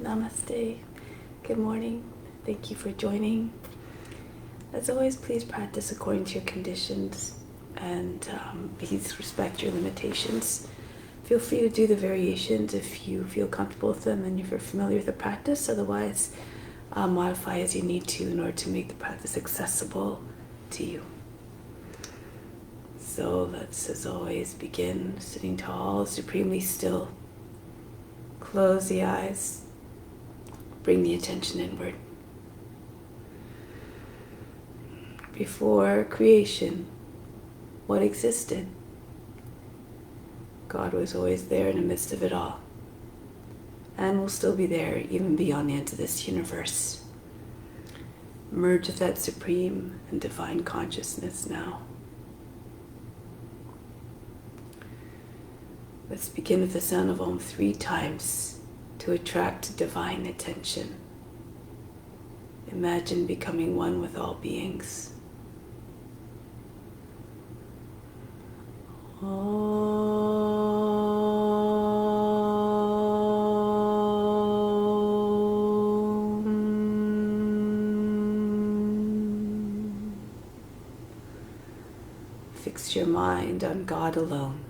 Namaste. Good morning. Thank you for joining. As always, please practice according to your conditions and please respect your limitations. Feel free to do the variations if you feel comfortable with them and if you're familiar with the practice. Otherwise, modify as you need to in order to make the practice accessible to you. So let's, as always, begin sitting tall, supremely still. Close the eyes. Bring the attention inward. Before creation, what existed? God was always there in the midst of it all, and will still be there even beyond the end of this universe. Merge with that supreme and divine consciousness now. Let's begin with the sound of Om 3 times to attract divine attention. Imagine becoming one with all beings. Fix your mind on God alone.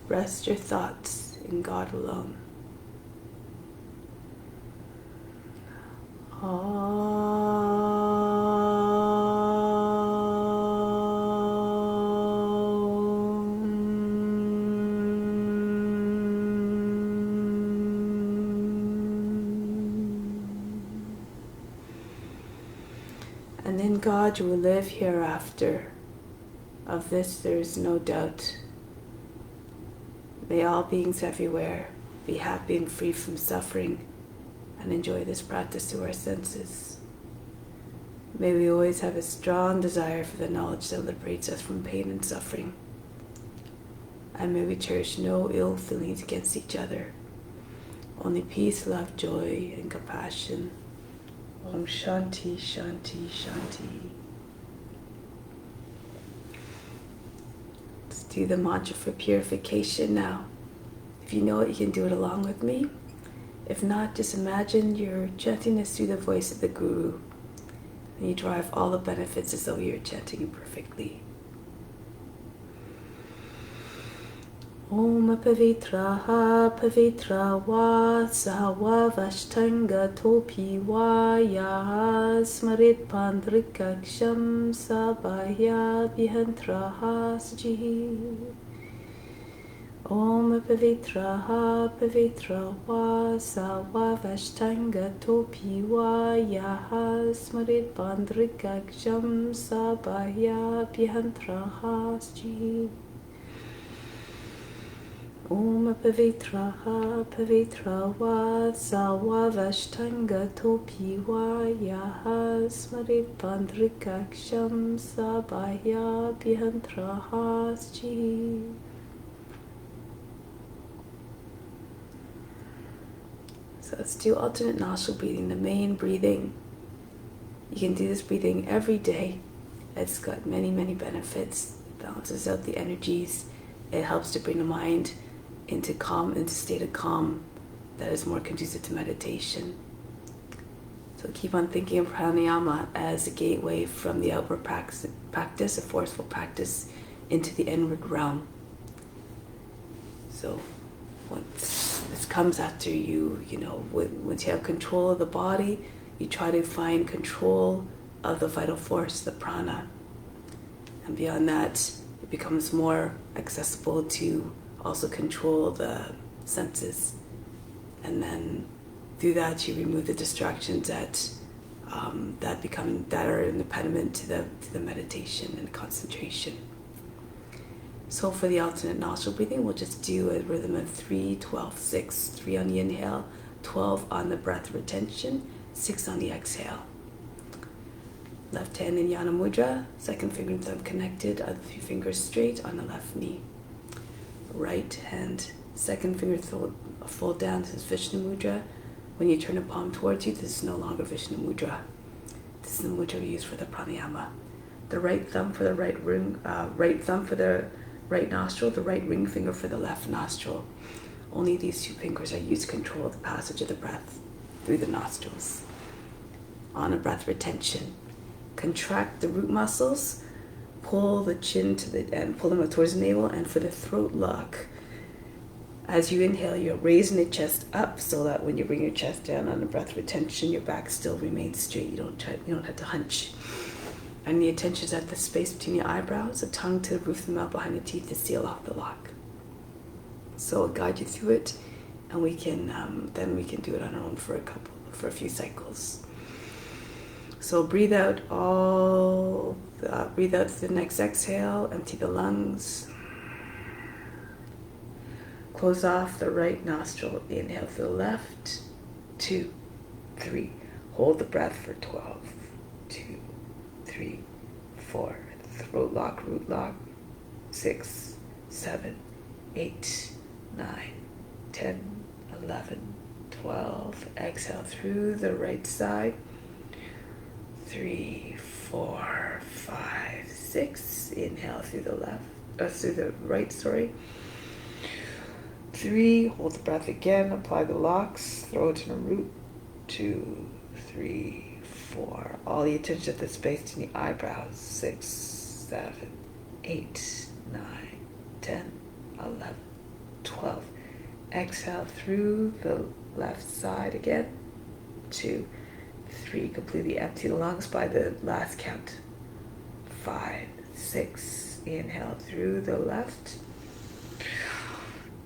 Rest your thoughts in God alone. And in God you will live hereafter. Of this there is no doubt. May all beings everywhere be happy and free from suffering and enjoy this practice through our senses. May we always have a strong desire for the knowledge that liberates us from pain and suffering. And may we cherish no ill feelings against each other. Only peace, love, joy, and compassion. Om Shanti, Shanti, Shanti. Let's do the mantra for purification now. If you know it, you can do it along with me. If not, just imagine you're chanting this through the voice of the Guru. And you derive all the benefits as though you're chanting it perfectly. Om Pavitraha Pavitra Va Sawa Vashtanga Topi Va Yaha Smarit Pandrikaksham Sabhaya Vihantraha Sajihi. Om Pavitraha Pavitra Va Sawa Vashtanga Topi Va Yaha Smarit Pandrikaksham Sabhaya Vihantraha Sajihi. Om Pavitraha Pavitra Va Sawa Vashtanga Topi Va Yaha Smarit Pandrikaksham Sabhaya Vihantraha Sajihi. So let's do alternate nostril breathing, the main breathing. You can do this breathing every day. It's got many, many benefits. It balances out the energies. It helps to bring the mind into a state of calm that is more conducive to meditation. So keep on thinking of Pranayama as a gateway from the outward practice, a forceful practice, into the inward realm. So once this comes after once you have control of the body, you try to find control of the vital force, the prana. And beyond that, it becomes more accessible to also control the senses. And then through that, you remove the distractions that are an impediment to the meditation and concentration. So for the alternate nostril breathing, we'll just do a rhythm of 3, 12, 6. 3 on the inhale, 12 on the breath retention, 6 on the exhale. Left hand in Yana Mudra, second finger and thumb connected, other 3 fingers straight on the left knee. Right hand Second finger fold down. This is Vishnu Mudra. When you turn a palm towards you, this is no longer Vishnu Mudra. This is the mudra we use for the pranayama. The right thumb for the right ring, right thumb for the right nostril, the right ring finger for the left nostril. Only these two fingers are used to control the passage of the breath through the nostrils. On a breath retention, contract the root muscles, pull the chin to the and pull them up towards the navel, and for the throat lock, as you inhale, you're raising the chest up so that when you bring your chest down on the breath retention, your back still remains straight. You don't have to hunch. And the attention is at the space between your eyebrows, the tongue to the roof of the mouth behind the teeth to seal off the lock. So I'll guide you through it, and we can then we can do it on our own for a few cycles. So breathe out breathe out through the next exhale, empty the lungs. Close off the right nostril, inhale through the left, 2, 3. Hold the breath for 12, 2, 3, 4. Throat lock, root lock, 6, 7, 8, 9, 10, 11, 12. Exhale through the right side, 3, 4, 5, 6. Inhale through the through the right, 3, hold the breath again, apply the locks, throat and a root, 2, 3, 4. All the attention at the space between the eyebrows, 6, 7, 8, 9, 10, 11, 12. Exhale through the left side again, 2, 3. Completely empty the lungs by the last count, 5, 6. Inhale through the left,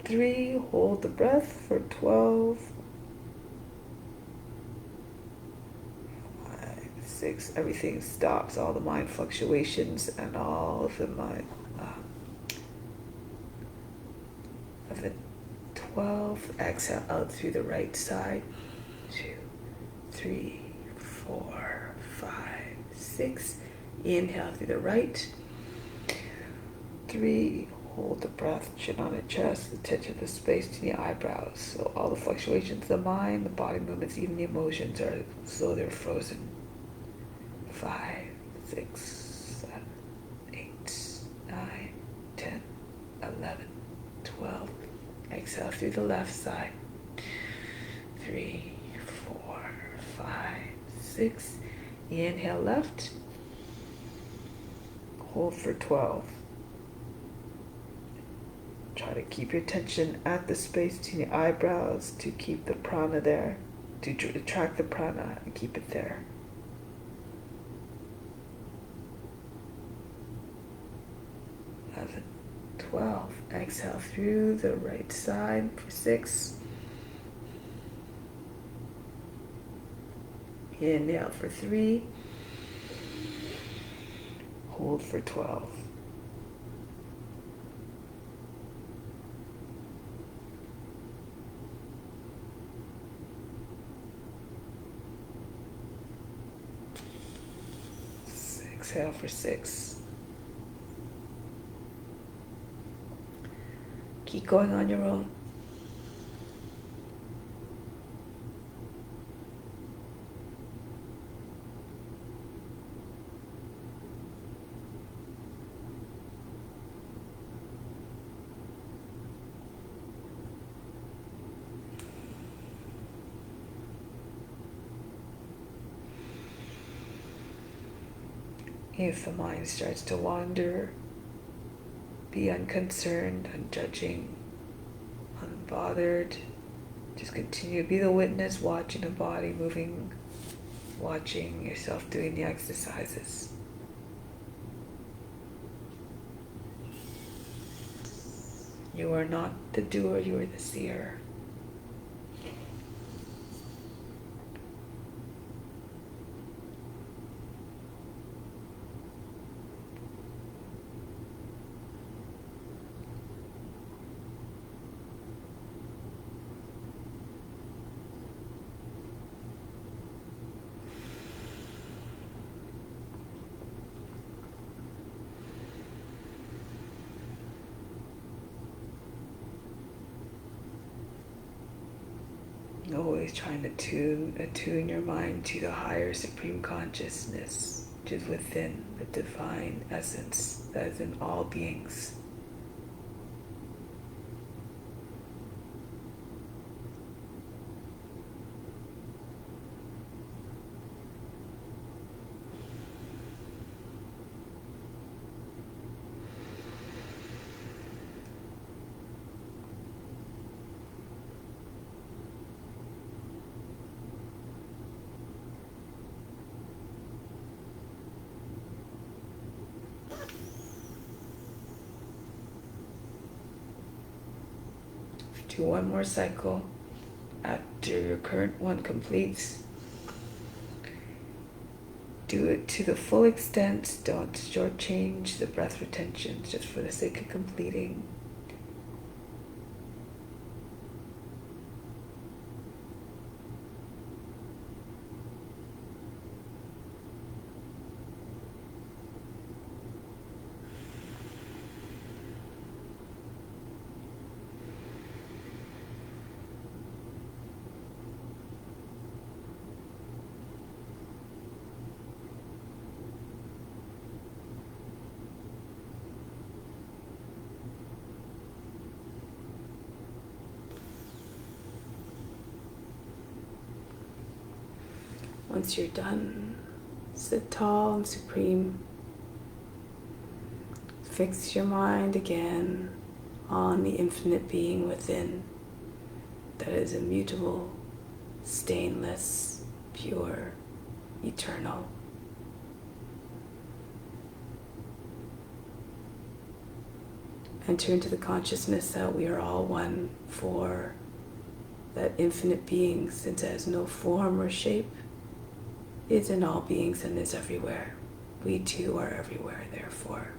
3, hold the breath for 12, 5, 6, everything stops, all the mind fluctuations and all of the mind, of the 12, exhale out through the right side, 2, 3, 4, 5, 6, inhale through the right, 3, hold the breath, chin on the chest, the tension of the space between the eyebrows. So all the fluctuations of the mind, the body movements, even the emotions are so they're frozen. 5, 6, 7, 8, 9, 10, 11, 12. Exhale through the left side. 3, 4, 5, 6. Inhale left. Hold for 12. Try to keep your attention at the space between the eyebrows to keep the prana there, to attract the prana and keep it there. 11, 12. Exhale through the right side for 6. Inhale for 3. Hold for 12. Exhale for 6. Keep going on your own. If the mind starts to wander, be unconcerned, unjudging, unbothered. Just continue to be the witness, watching the body moving, watching yourself doing the exercises. You are not the doer, you are the seer. Always trying to attune your mind to the higher supreme consciousness, which is within the divine essence that is in all beings. Do one more cycle. After your current one completes, do it to the full extent. Don't shortchange the breath retention just for the sake of completing. Once you're done, sit tall and supreme. Fix your mind again on the infinite being within that is immutable, stainless, pure, eternal. Enter into the consciousness that we are all one for that infinite being, since it has no form or shape, is in all beings and is everywhere. We too are everywhere, therefore.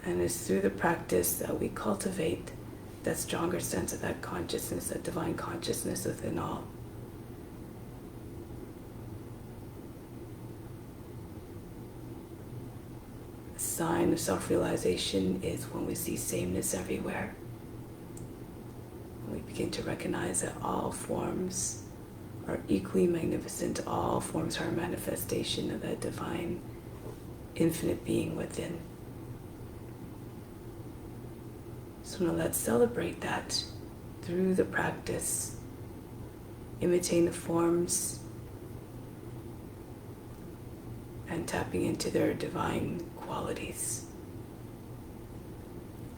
And it's through the practice that we cultivate that stronger sense of that consciousness, that divine consciousness within all. A sign of self-realization is when we see sameness everywhere. We begin to recognize that all forms are equally magnificent. All forms are a manifestation of that divine, infinite being within. So now let's celebrate that through the practice, imitating the forms and tapping into their divine qualities.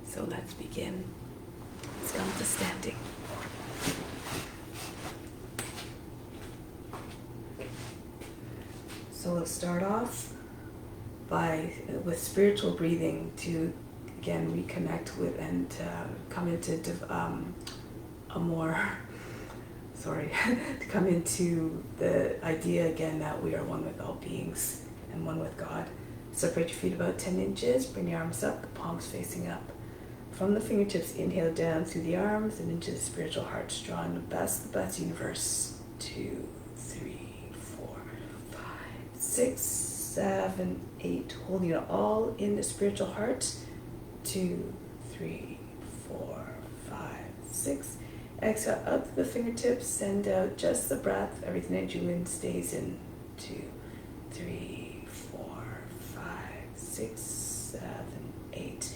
So let's begin. Let's come to standing. So let's start off with spiritual breathing to again reconnect with and come into a more to come into the idea again that we are one with all beings and one with God. Separate your feet about 10 inches, bring your arms up, the palms facing up. From the fingertips, inhale down through the arms and into the spiritual heart, drawing the best universe. 2, 3, 4, 5, 6, 7, 8. Holding it all in the spiritual heart. 2, 3, 4, 5, 6. Exhale up to the fingertips, send out just the breath. Everything that you in stays in. 2, 3, 4, 5, 6, 7, 8.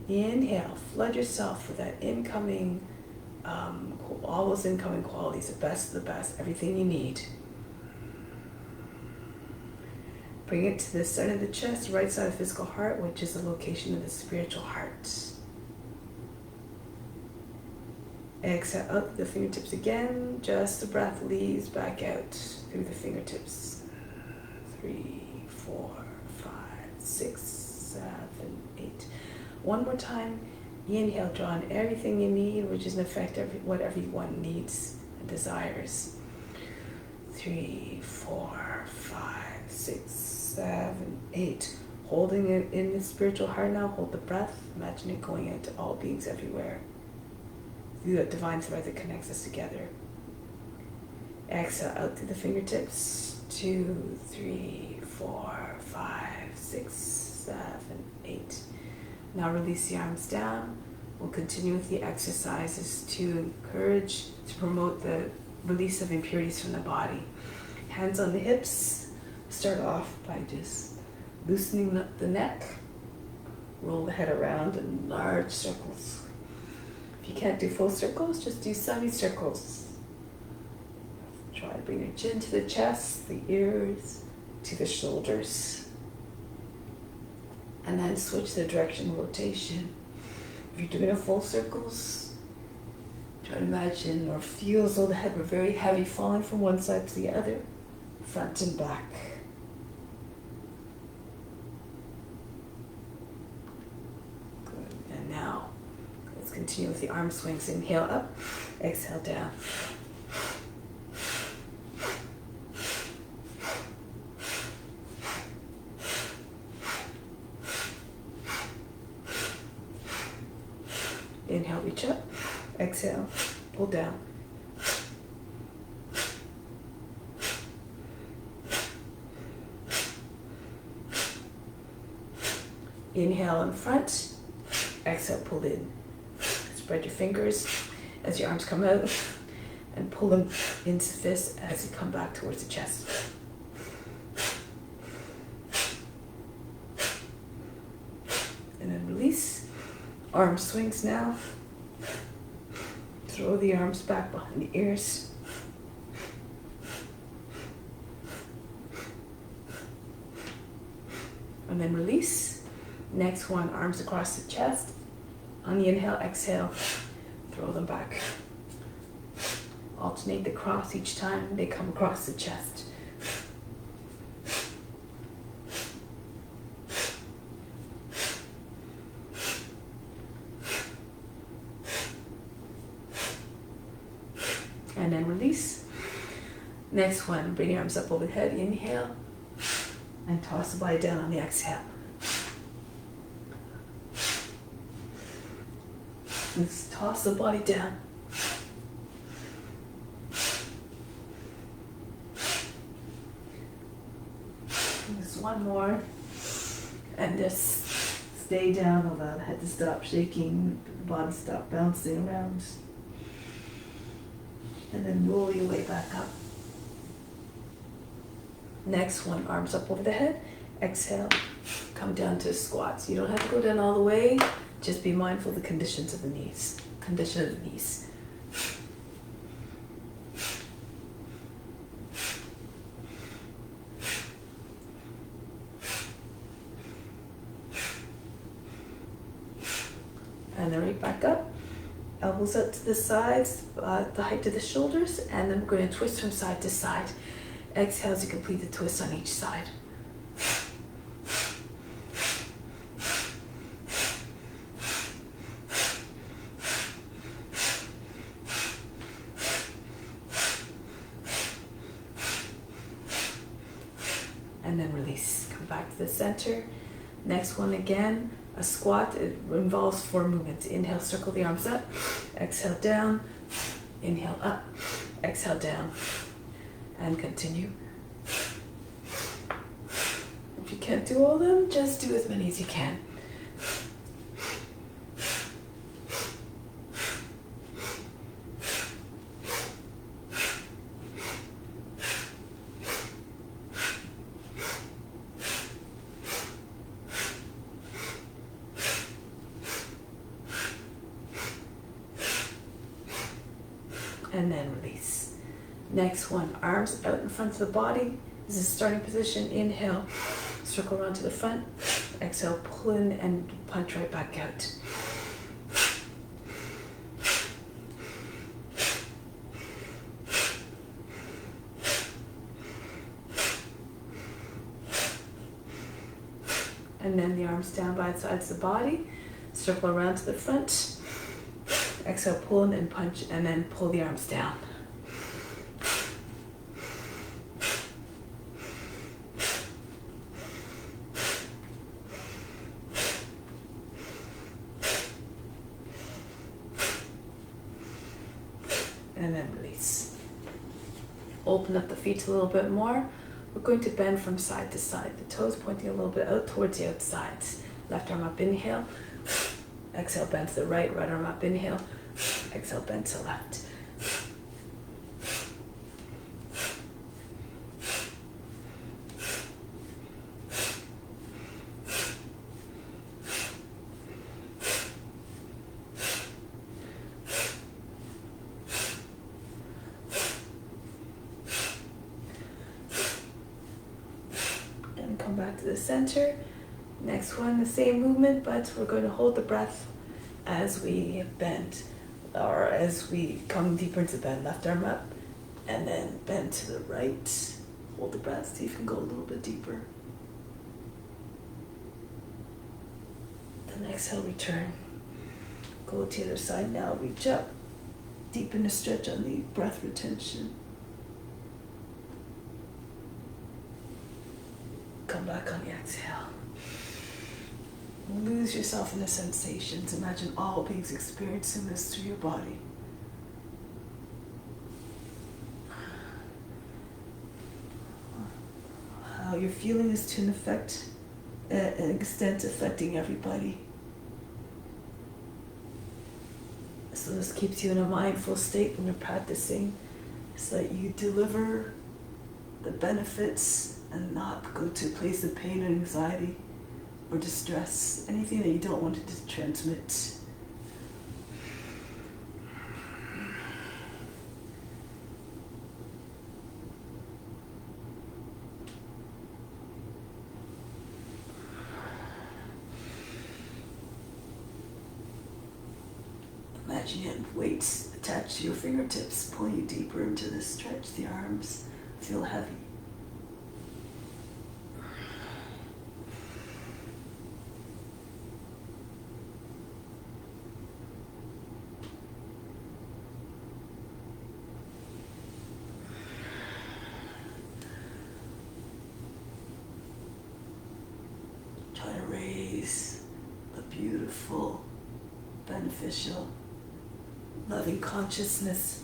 Inhale, flood yourself with that incoming, all those incoming qualities, the best of the best, everything you need. Bring it to the center of the chest, right side of the physical heart, which is the location of the spiritual heart. Exhale up the fingertips again, just the breath leaves back out through the fingertips. 3, 4, 5, 6, 7, 8. One more time, inhale, draw in everything you need, which is in effect what everyone needs and desires. 3, 4, 5, 6, 7, 8. Holding it in the spiritual heart now, hold the breath, imagine it going out to all beings everywhere. Through that divine thread that connects us together. Exhale out through the fingertips. 2, 3, 4, 5, 6, 7, 8. Now release the arms down, We'll continue with the exercises to promote the release of impurities from the body. Hands on the hips. Start off by just loosening up the neck. Roll the head around in large circles. If you can't do full circles, just do semicircles. Try to bring your chin to the chest, the ears to the shoulders. And then switch the direction of rotation. If you're doing a full circles, try to imagine or feel as though the head were very heavy, falling from one side to the other, front and back. Good. And now, let's continue with the arm swings. Inhale up, exhale down. Inhale, reach up. Exhale, pull down. Inhale in front. Exhale, pull in. Spread your fingers as your arms come out and pull them into fists as you come back towards the chest. And then release. Arm swings now. Throw the arms back behind the ears. And then release. Next one, arms across the chest. On the inhale, exhale, throw them back. Alternate the cross each time they come across the chest. And then release. Next one, bring your arms up overhead. Inhale. And toss the body down on the exhale. Let's toss the body down. Just one more. And just stay down. Allow the head to stop shaking. The body stop bouncing around. And then roll your way back up. Next one, arms up over the head. Exhale, come down to squats. You don't have to go down all the way. Just be mindful of the condition of the knees. And then right back up. Elbows out to the sides, the height of the shoulders, and then we're going to twist from side to side. Exhale as you complete the twist on each side. And then release. Come back to the center. Next one again. A squat, it involves 4 movements. Inhale, circle the arms up. Exhale, down. Inhale, up. Exhale, down. And continue. If you can't do all of them, just do as many as you can. And then release. Next one, arms out in front of the body. This is starting position. Inhale, circle around to the front. Exhale, pull in and punch right back out. And then the arms down by the sides of the body. Circle around to the front. Exhale, pull in and punch, and then pull the arms down. And then release. Open up the feet a little bit more. We're going to bend from side to side. The toes pointing a little bit out towards the outsides. Left arm up, inhale. Exhale, bend to the right arm up, inhale. Exhale, bend to the left. And come back to the center. Next one, the same movement, but we're going to hold the breath as we bend, or as we come deeper into bend. Left arm up, and then bend to the right. Hold the breath, see if you can go a little bit deeper. Then exhale, return. Go to the other side now, reach up. Deepen the stretch on the breath retention. Come back on the exhale. Lose yourself in the sensations. Imagine all beings experiencing this through your body. How you're feeling is to an extent affecting everybody. So this keeps you in a mindful state when you're practicing, so that you deliver the benefits and not go to a place of pain and anxiety or distress, anything that you don't want it to transmit. Imagine you have weights attached to your fingertips, pulling you deeper into this stretch. The arms feel heavy. Try to raise a beautiful, beneficial, loving consciousness.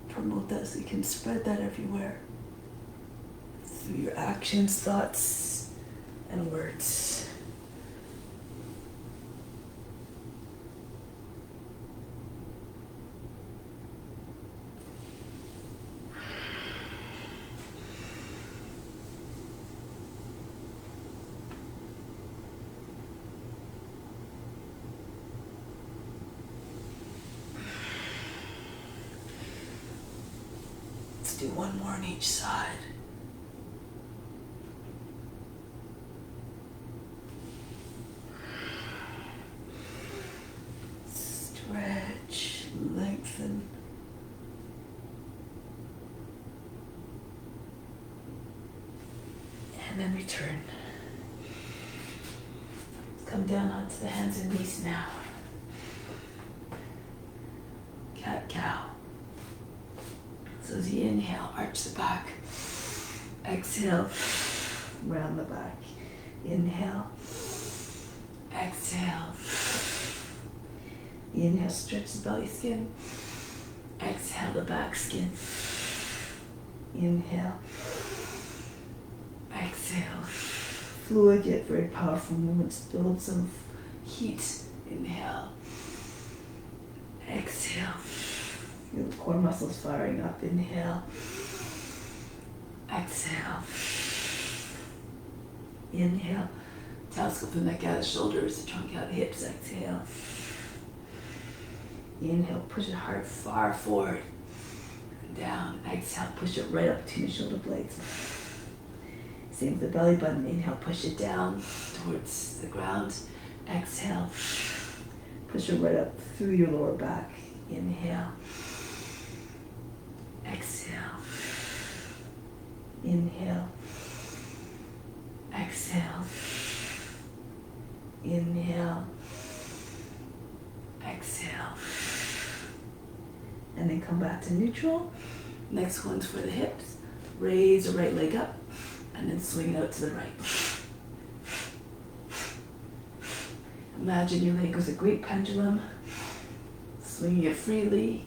Promote that so you can spread that everywhere through your actions, thoughts, and words. Do one more on each side. Stretch, lengthen. And then return. Come down onto the hands and knees now. Cat-cow. So as you inhale, arch the back. Exhale, round the back. Inhale. Exhale. Inhale, stretch the belly skin. Exhale, the back skin. Inhale. Exhale. Fluid yet very powerful movements. Build some heat. Inhale. Exhale. Feel the core muscles firing up. Inhale. Exhale. Inhale. Telescope the neck out of the shoulders, the trunk out of the hips. Exhale. Inhale, push it hard, far forward. And down. Exhale, push it right up between the shoulder blades. Same with the belly button. Inhale, push it down towards the ground. Exhale. Push it right up through your lower back. Inhale. Exhale. Inhale. Exhale. Inhale. Exhale. And then come back to neutral. Next one's for the hips. Raise the right leg up and then swing it out to the right. Imagine your leg was a great pendulum, swinging it freely.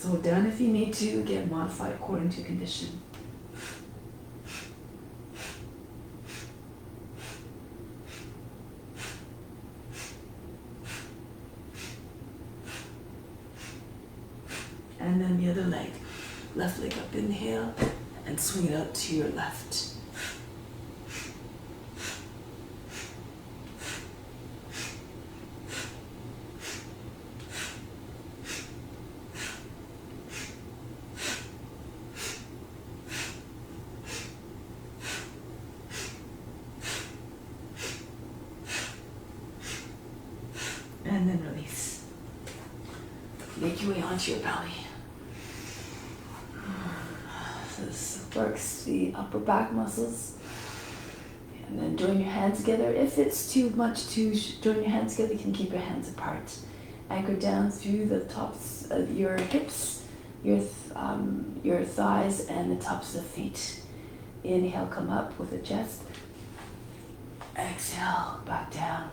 Slow down if you need to. Again, modify according to condition. And then the other leg. Left leg up, inhale, and swing it out to your left. And then release. Make your way onto your belly. This works the upper back muscles. And then join your hands together. If it's too much to join your hands together, you can keep your hands apart. Anchor down through the tops of your hips, your thighs, and the tops of the feet. Inhale, come up with a chest. Exhale, back down.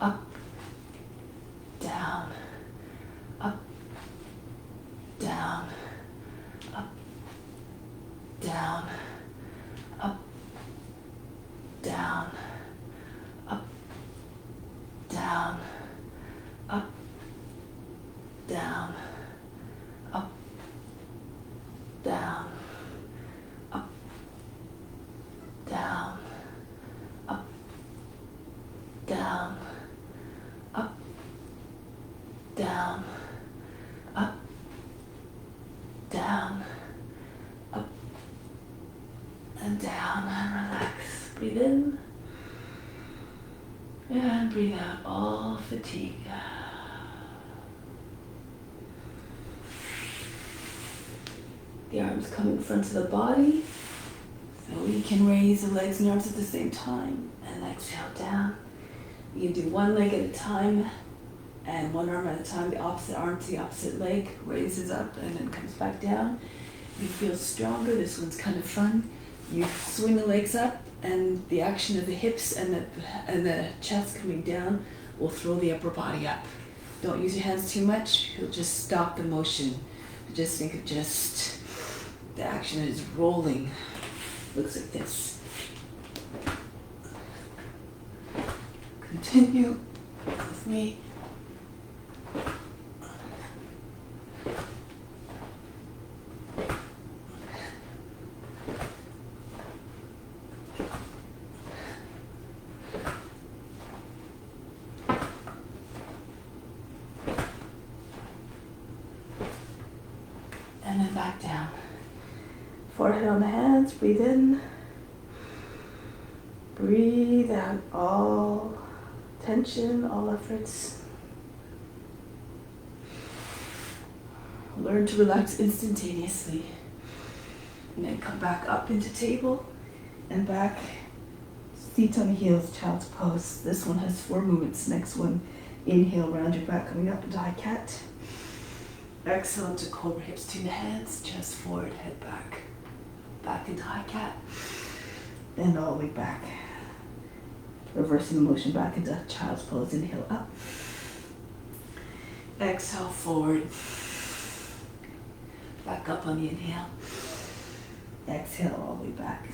Up, down, up, down, up, down, up, down, up, down, up, down, up, down, up, down, up, down, up, down, up, down, up, and down, and relax. Breathe in, and breathe out all fatigue. The arms come in front of the body, so we can raise the legs and arms at the same time, and exhale down. You can do one leg at a time, and one arm at a time. The opposite arm to the opposite leg raises up and then comes back down. You feel stronger. This one's kind of fun. You swing the legs up, and the action of the hips and the chest coming down will throw the upper body up. Don't use your hands too much. You'll just stop the motion. Just think of just the action is rolling. Looks like this. Continue with me. And then back down. Forehead on the hands, breathe in. Breathe out all tension, all efforts. Learn to relax instantaneously. And then come back up into table and back. Feet on the heels, child's pose. This one has 4 movements. Next one, inhale, round your back, coming up into high cat. Exhale to cobra, hips to the hands, chest forward, head back. Back into high cat. And all the way back. Reversing the motion back into child's pose. Inhale up. Exhale forward. Back up on the inhale. Exhale all the way back.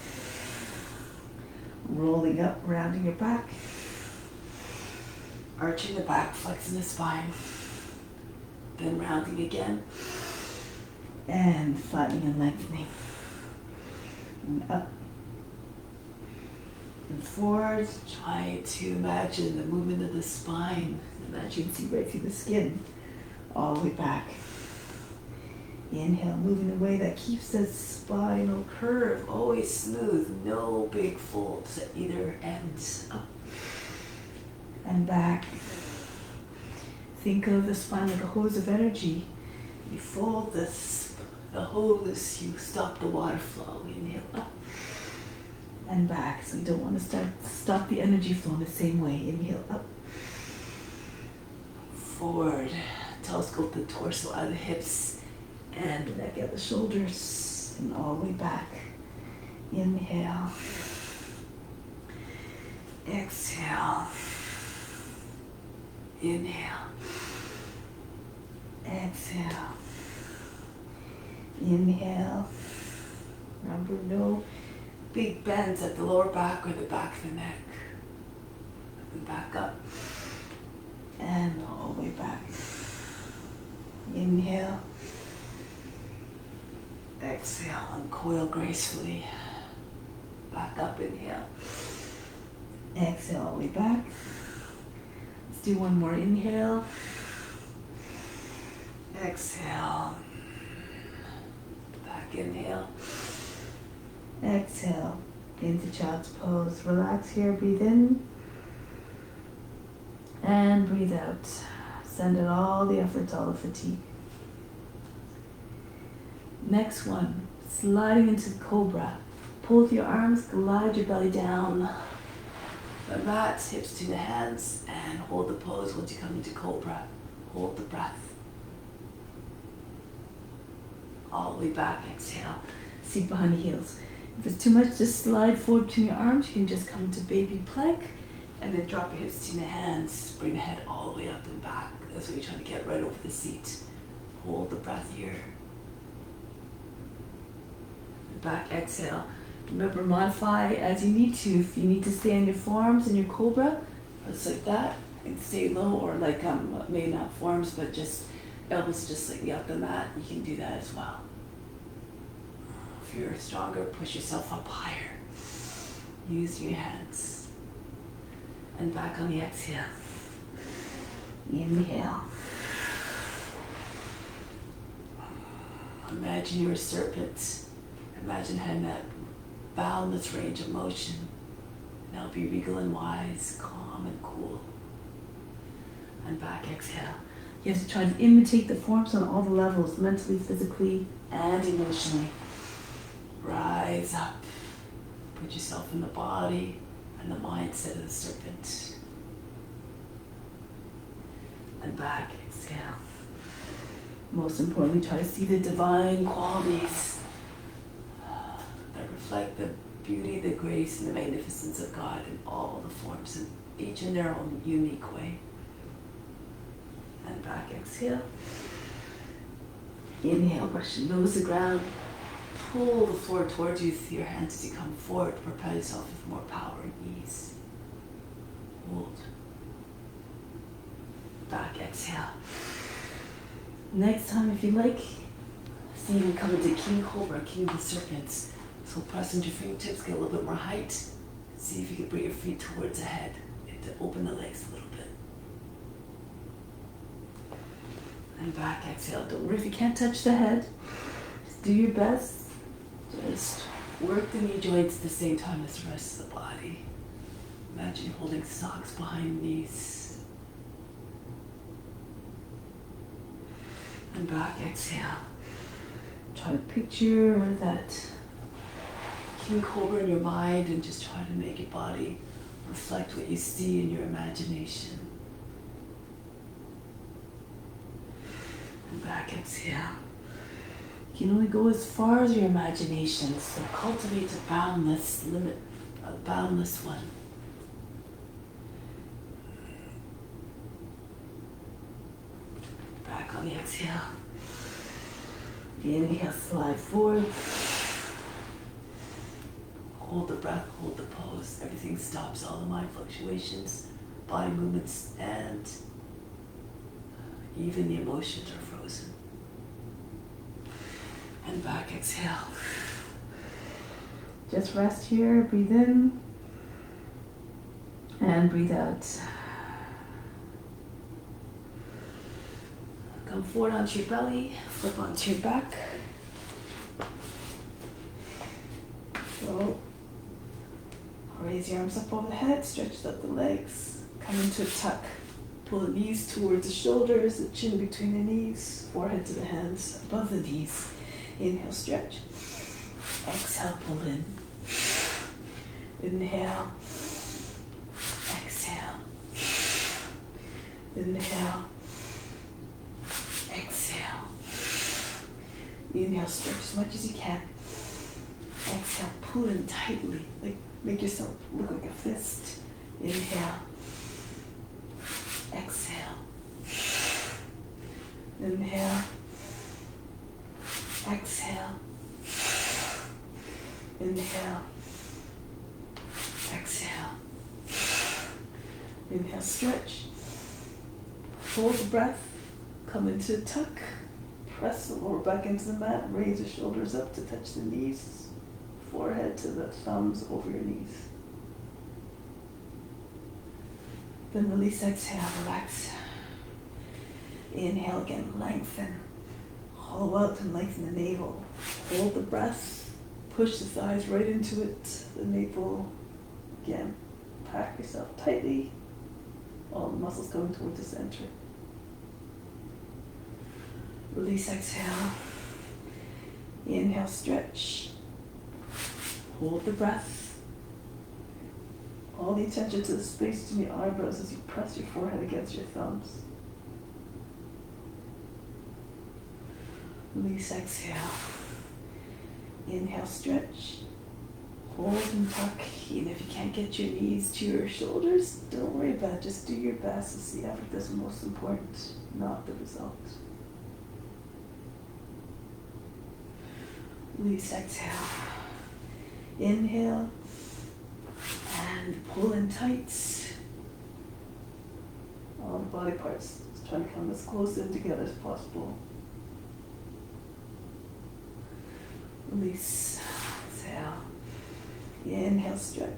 Rolling up, rounding your back. Arching the back, flexing the spine. Then rounding again. And flattening and lengthening. And up. And forward. Try to imagine the movement of the spine. Imagine you can see right through the skin. All the way back. Inhale, moving away. That keeps that spinal curve always smooth. No big folds at either ends. Up and back. Think of the spine like a hose of energy. You fold this, the hose, you stop the water flow. Inhale up and back. So you don't want to stop the energy flow in the same way. Inhale up. Forward. Telescope the torso out of the hips. And the neck at the shoulders, and all the way back. Inhale. Exhale. Inhale. Exhale. Inhale. Remember, no big bends at the lower back or the back of the neck. And back up. And all the way back. Inhale. Exhale. Uncoil gracefully. Back up. Inhale. Exhale all the way back. Let's do one more. Inhale. Exhale. Back. Inhale. Exhale. Into child's pose. Relax here. Breathe in. And breathe out. Send out all the effort, all the fatigue. Next one. Sliding into cobra. Pull with your arms. Glide your belly down. The mat, hips to the hands, and hold the pose once you come into cobra. Hold the breath. All the way back, exhale. Seat behind the heels. If it's too much, just slide forward between your arms. You can just come into baby plank, and then drop your hips to the hands. Bring the head all the way up and back. That's what you're trying to get right over the seat. Hold the breath here. Back, exhale. Remember, modify as you need to. If you need to stay on your forearms in your cobra, just like that, and stay low, or like maybe not forearms, but just elbows just slightly up the mat, you can do that as well. If you're stronger, push yourself up higher. Use your hands. And back on the exhale. Inhale. Imagine you're a serpent. Imagine having that boundless range of motion. Now be regal and wise, calm and cool. And back, exhale. You have to try to imitate the forms on all the levels, mentally, physically, and emotionally. Rise up. Put yourself in the body and the mindset of the serpent. And back, exhale. Most importantly, try to see the divine qualities that reflect the beauty, the grace, and the magnificence of God in all the forms, in each in their own unique way. And back, exhale. Inhale, brush your nose to the ground. Pull the floor towards you with your hands as you come forward. Propel yourself with more power and ease. Hold. Back, exhale. Next time, if you like, see you can come into King Cobra, King of the Serpents. So press into your fingertips, get a little bit more height. See if you can bring your feet towards the head and to open the legs a little bit. And back, exhale. Don't worry if you can't touch the head. Just do your best. Just work the knee joints at the same time as the rest of the body. Imagine you're holding socks behind the knees. And back, exhale. Try to picture that King Cobra in your mind and just try to make your body reflect what you see in your imagination. And back, exhale. You can only go as far as your imagination, so cultivate a boundless limit, a boundless one. Back on the exhale. Inhale, slide forward. Hold the breath, hold the pose. Everything stops, all the mind fluctuations, body movements, and even the emotions are frozen. And back, exhale. Just rest here, breathe in, and breathe out. Come forward onto your belly, flip onto your back. So, raise your arms up over the head, stretch out the legs, come into a tuck. Pull the knees towards the shoulders, the chin between the knees, forehead to the hands, above the knees. Inhale, stretch. Exhale, pull in. Inhale. Exhale. Inhale. Exhale. Inhale, stretch as much as you can. Exhale, pull in tightly. Like make yourself look like a fist. Inhale. Exhale. Inhale. Exhale. Inhale. Exhale. Inhale, stretch. Hold the breath. Come into a tuck. Press the lower back into the mat. Raise the shoulders up to touch the knees. Forehead to the thumbs over your knees. Then release, exhale, relax. Inhale again, lengthen. Hollow out and lengthen the navel. Hold the breath. Push the thighs right into it. The navel, again, pack yourself tightly. All the muscles coming toward the center. Release, exhale. Inhale, stretch. Hold the breath. All the attention to the space between your eyebrows as you press your forehead against your thumbs. Release, exhale. Inhale, stretch. Hold and tuck. Even if you can't get your knees to your shoulders, don't worry about it. Just do your best. It's the effort that's most important, not the result. Release, exhale. Inhale. And pull in tight. All the body parts just trying to come as close in together as possible. Release. Exhale. Inhale, stretch.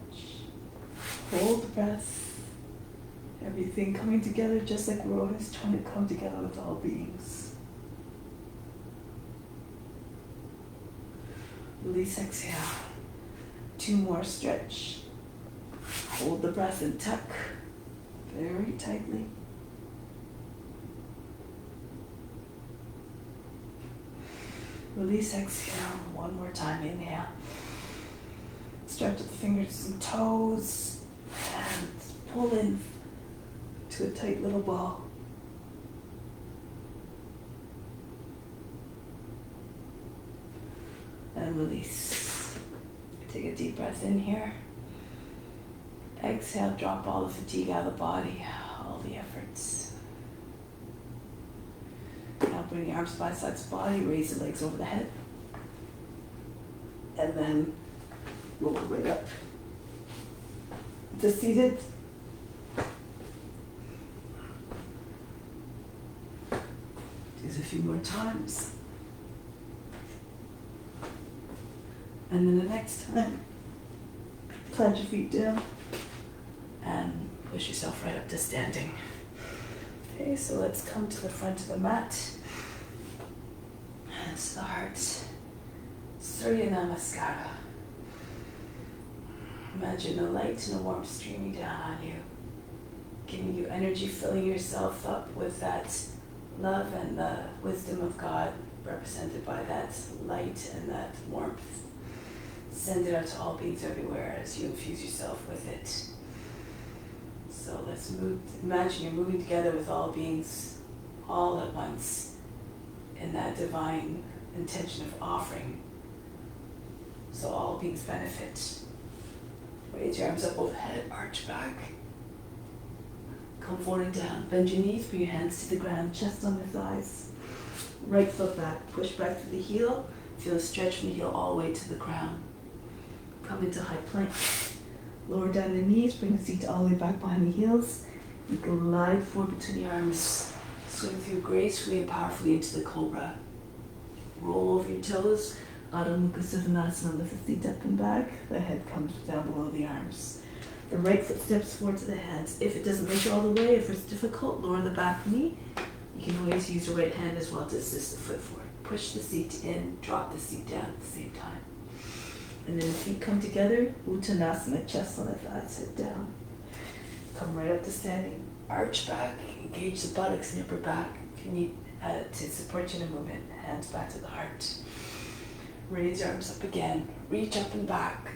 Hold the breath. Everything coming together just like we're always trying to come together with all beings. Release, exhale. 2 more, stretch. Hold the breath and tuck very tightly. Release, exhale. 1 more time, inhale. Stretch the fingers and toes and pull in to a tight little ball. And release. Take a deep breath in here. Exhale, drop all the fatigue out of the body, all the efforts. Now bring your arms by sides of the body, raise the legs over the head. And then roll right up to seated. Do this a few more times. And then the next time, plant your feet down and push yourself right up to standing. Okay, so let's come to the front of the mat and start Surya Namaskar. Imagine the light and the warmth streaming down on you, giving you energy, filling yourself up with that love and the wisdom of God represented by that light and that warmth. Send it out to all beings everywhere as you infuse yourself with it. So let's move, imagine you're moving together with all beings all at once in that divine intention of offering. So all beings benefit. Raise your arms up overhead, arch back. Come forward and down. Bend your knees, bring your hands to the ground, chest on the thighs. Right foot back, push back to the heel. Feel a stretch from the heel all the way to the ground. Come into high plank. Lower down the knees, bring the feet all the way back behind the heels. You glide forward between the arms. Swing through gracefully and powerfully into the cobra. Roll over your toes. Adho Mukha Savasana, lift the feet up and back. The head comes down below the arms. The right foot steps forward to the hands. If it doesn't make it all the way, if it's difficult, lower the back knee. You can always use your right hand as well to assist the foot forward. Push the seat in, drop the seat down at the same time. And then the feet come together, Uttanasana, chest on the thighs, head down. Come right up to standing. Arch back, engage the buttocks and upper back. If you need to support you in a movement, hands back to the heart. Raise your arms up again, reach up and back.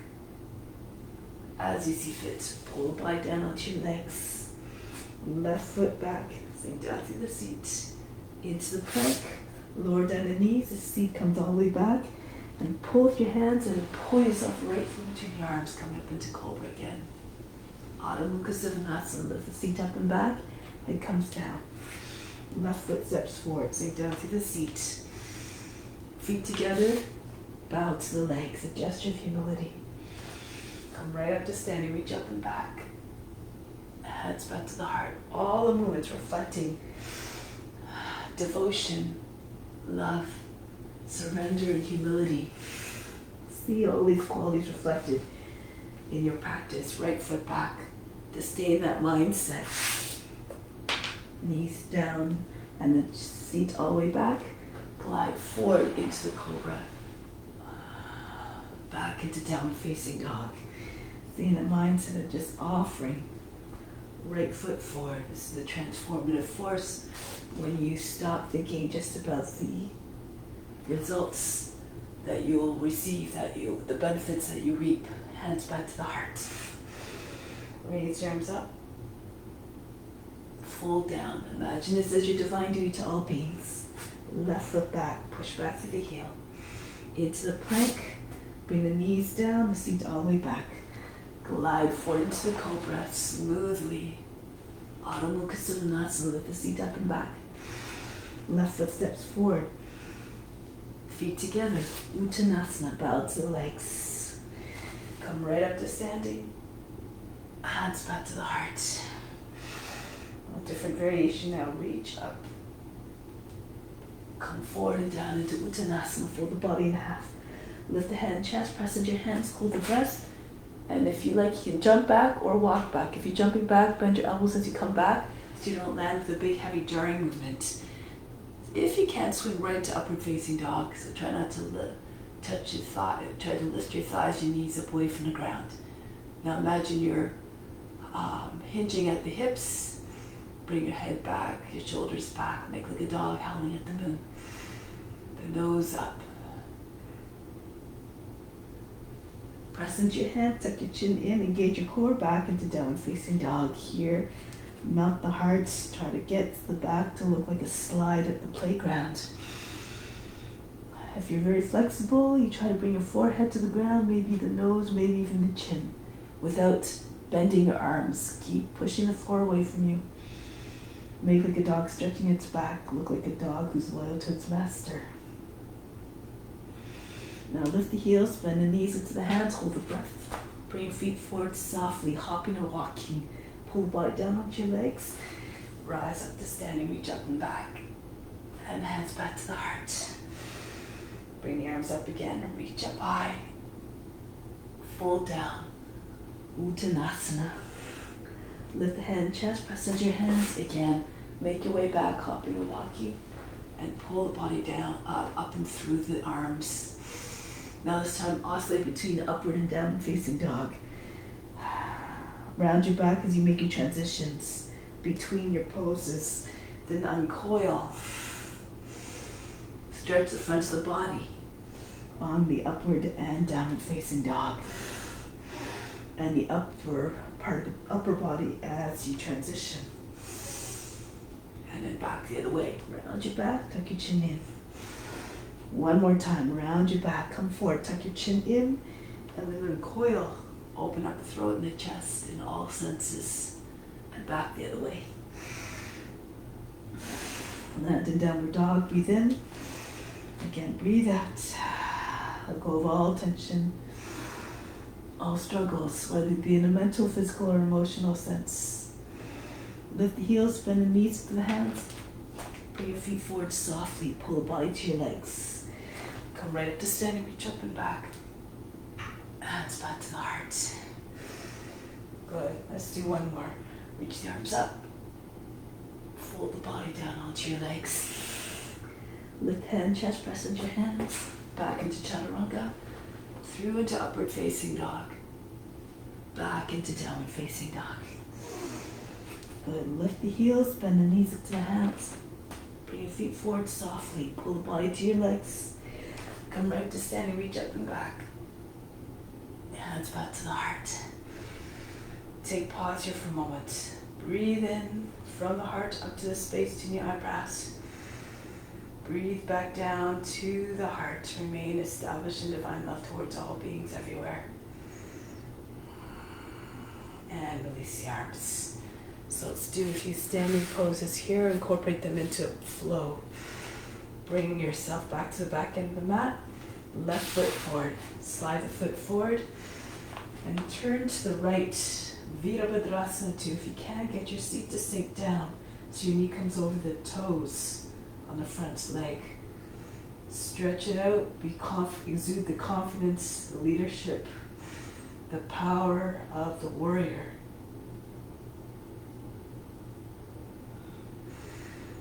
As you see fit, pull the body down onto your legs. Left foot back, sink down through the seat. Into the plank, lower down the knees, the seat comes all the way back. And pull with your hands and pull yourself right from between your arms, coming up into cobra again. Adho Mukha Savasana, lift the seat up and back, head comes down. Left foot steps forward, sink down through the seat. Feet together, bow to the legs, a gesture of humility. Come right up to standing, reach up and back. Hands back to the heart. All the movements reflecting devotion, love, surrender, and humility. See all these qualities reflected in your practice. Right foot back to stay in that mindset. Knees down and the seat all the way back. Glide forward into the cobra. Back into down facing dog. Stay in the mindset of just offering. Right foot forward. This is the transformative force when you stop thinking just about the results that you will receive, the benefits that you reap. Hands back to the heart. Raise your arms up. Fold down. Imagine this as your divine duty to all beings. Left foot back, push back to the heel. Into the plank, bring the knees down, the seat all the way back. Glide forward into the cobra moothly. Adho Mukha Svanasana, lift the seat up and back. Left foot steps forward. Feet together, Uttanasana, bow to the legs. Come right up to standing. Hands back to the heart. A different variation now, reach up. Come forward and down into Uttanasana, fold the body in half. Lift the head and chest, press into your hands, hold the breath. And if you like, you can jump back or walk back. If you're jumping back, bend your elbows as you come back so you don't land with a big heavy jarring movement. If you can, swing right into upward facing dog. So try not to touch your thigh. Try to lift your thighs, your knees up away from the ground. Now imagine you're hinging at the hips. Bring your head back, your shoulders back. Make like a dog howling at the moon. The nose up. Press into your hand, tuck your chin in, engage your core back into downward facing dog. Here, mount the heart, try to get the back to look like a slide at the playground. If you're very flexible, you try to bring your forehead to the ground, maybe the nose, maybe even the chin, without bending your arms. Keep pushing the floor away from you. Make like a dog stretching its back, look like a dog who's loyal to its master. Now lift the heels, bend the knees into the hands, hold the breath. Bring your feet forward softly, hopping or walking. Pull the body down onto your legs. Rise up to standing, reach up and back. And hands back to the heart. Bring the arms up again and reach up high. Fold down. Uttanasana. Lift the head and chest, press into your hands again. Make your way back, hopping or walking. And pull the body down, up and through the arms. Now this time, oscillate between upward and downward facing dog. Round your back as you make your transitions between your poses. Then uncoil. Stretch the front of the body on the upward and downward facing dog. And the upper part of the upper body as you transition. And then back the other way. Round your back, tuck your chin in. One more time, round your back, come forward, tuck your chin in, and then uncoil. Open up the throat and the chest in all senses, and back the other way. Land in downward dog, breathe in. Again, breathe out. Let go of all tension, all struggles, whether it be in a mental, physical, or emotional sense. Lift the heels, bend the knees to the hands. Bring your feet forward softly, pull the body to your legs. Come right up to standing, reach up and back. Hands back to the heart. Good, let's do one more. Reach the arms up. Fold the body down onto your legs. Lift head and chest, press into your hands. Back into chaturanga. Through into upward facing dog. Back into downward facing dog. Good, lift the heels, bend the knees up to the hands. Bring your feet forward softly. Pull the body to your legs. Come right to standing, reach up and back. Hands back to the heart. Take pause here for a moment. Breathe in from the heart up to the space between your eyebrows. Breathe back down to the heart. Remain established in divine love towards all beings everywhere. And release the arms. So let's do a few standing poses here. Incorporate them into flow. Bring yourself back to the back end of the mat. Left foot forward. Slide the foot forward. And turn to the right. Virabhadrasana 2. If you can, get your seat to sink down so your knee comes over the toes on the front leg. Stretch it out. Exude the confidence, the leadership, the power of the warrior.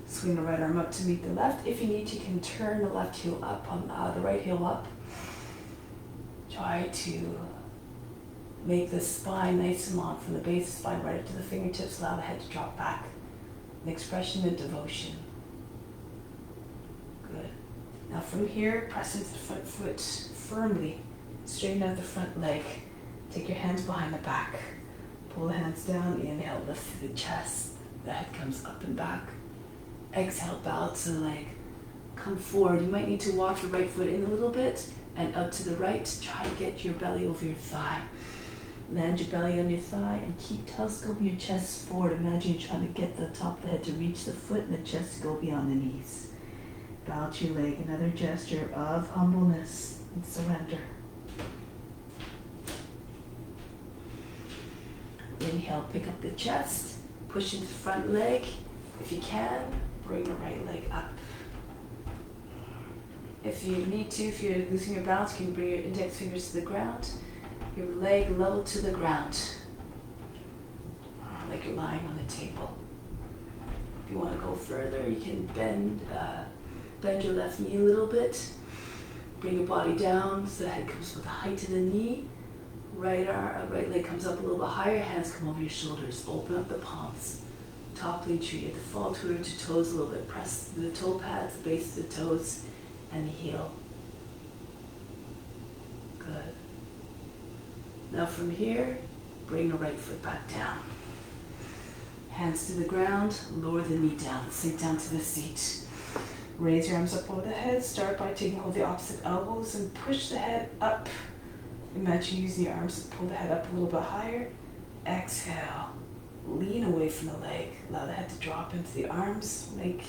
Swing the right arm up to meet the left. If you need, you can turn the left heel up, the right heel up. Try to make the spine nice and long from the base of the spine right up to the fingertips. Allow the head to drop back. An expression of devotion. Good. Now from here, press into the front foot firmly. Straighten out the front leg. Take your hands behind the back. Pull the hands down. Inhale, lift through the chest. The head comes up and back. Exhale, balance the leg. Come forward. You might need to walk your right foot in a little bit and up to the right. Try to get your belly over your thigh. Land your belly on your thigh and keep telescoping your chest forward. Imagine you're trying to get the top of the head to reach the foot and the chest to go beyond the knees. Balance your leg. Another gesture of humbleness and surrender. Inhale, pick up the chest. Push into the front leg. If you can, bring the right leg up. If you need to, if you're losing your balance, you can bring your index fingers to the ground. Your leg level to the ground. Like you're lying on the table. If you want to go further, you can bend your left knee a little bit. Bring your body down so the head comes with the height of the knee. Right leg comes up a little bit higher, hands come over your shoulders. Open up the palms. Toppling tree at the fall towards your toes a little bit. Press the toe pads, the base of the toes, and the heel. Good. Now from here, bring the right foot back down. Hands to the ground, lower the knee down, sink down to the seat. Raise your arms up over the head. Start by taking hold of the opposite elbows and push the head up. Imagine using your arms to pull the head up a little bit higher. Exhale. Lean away from the leg. Allow the head to drop into the arms. Make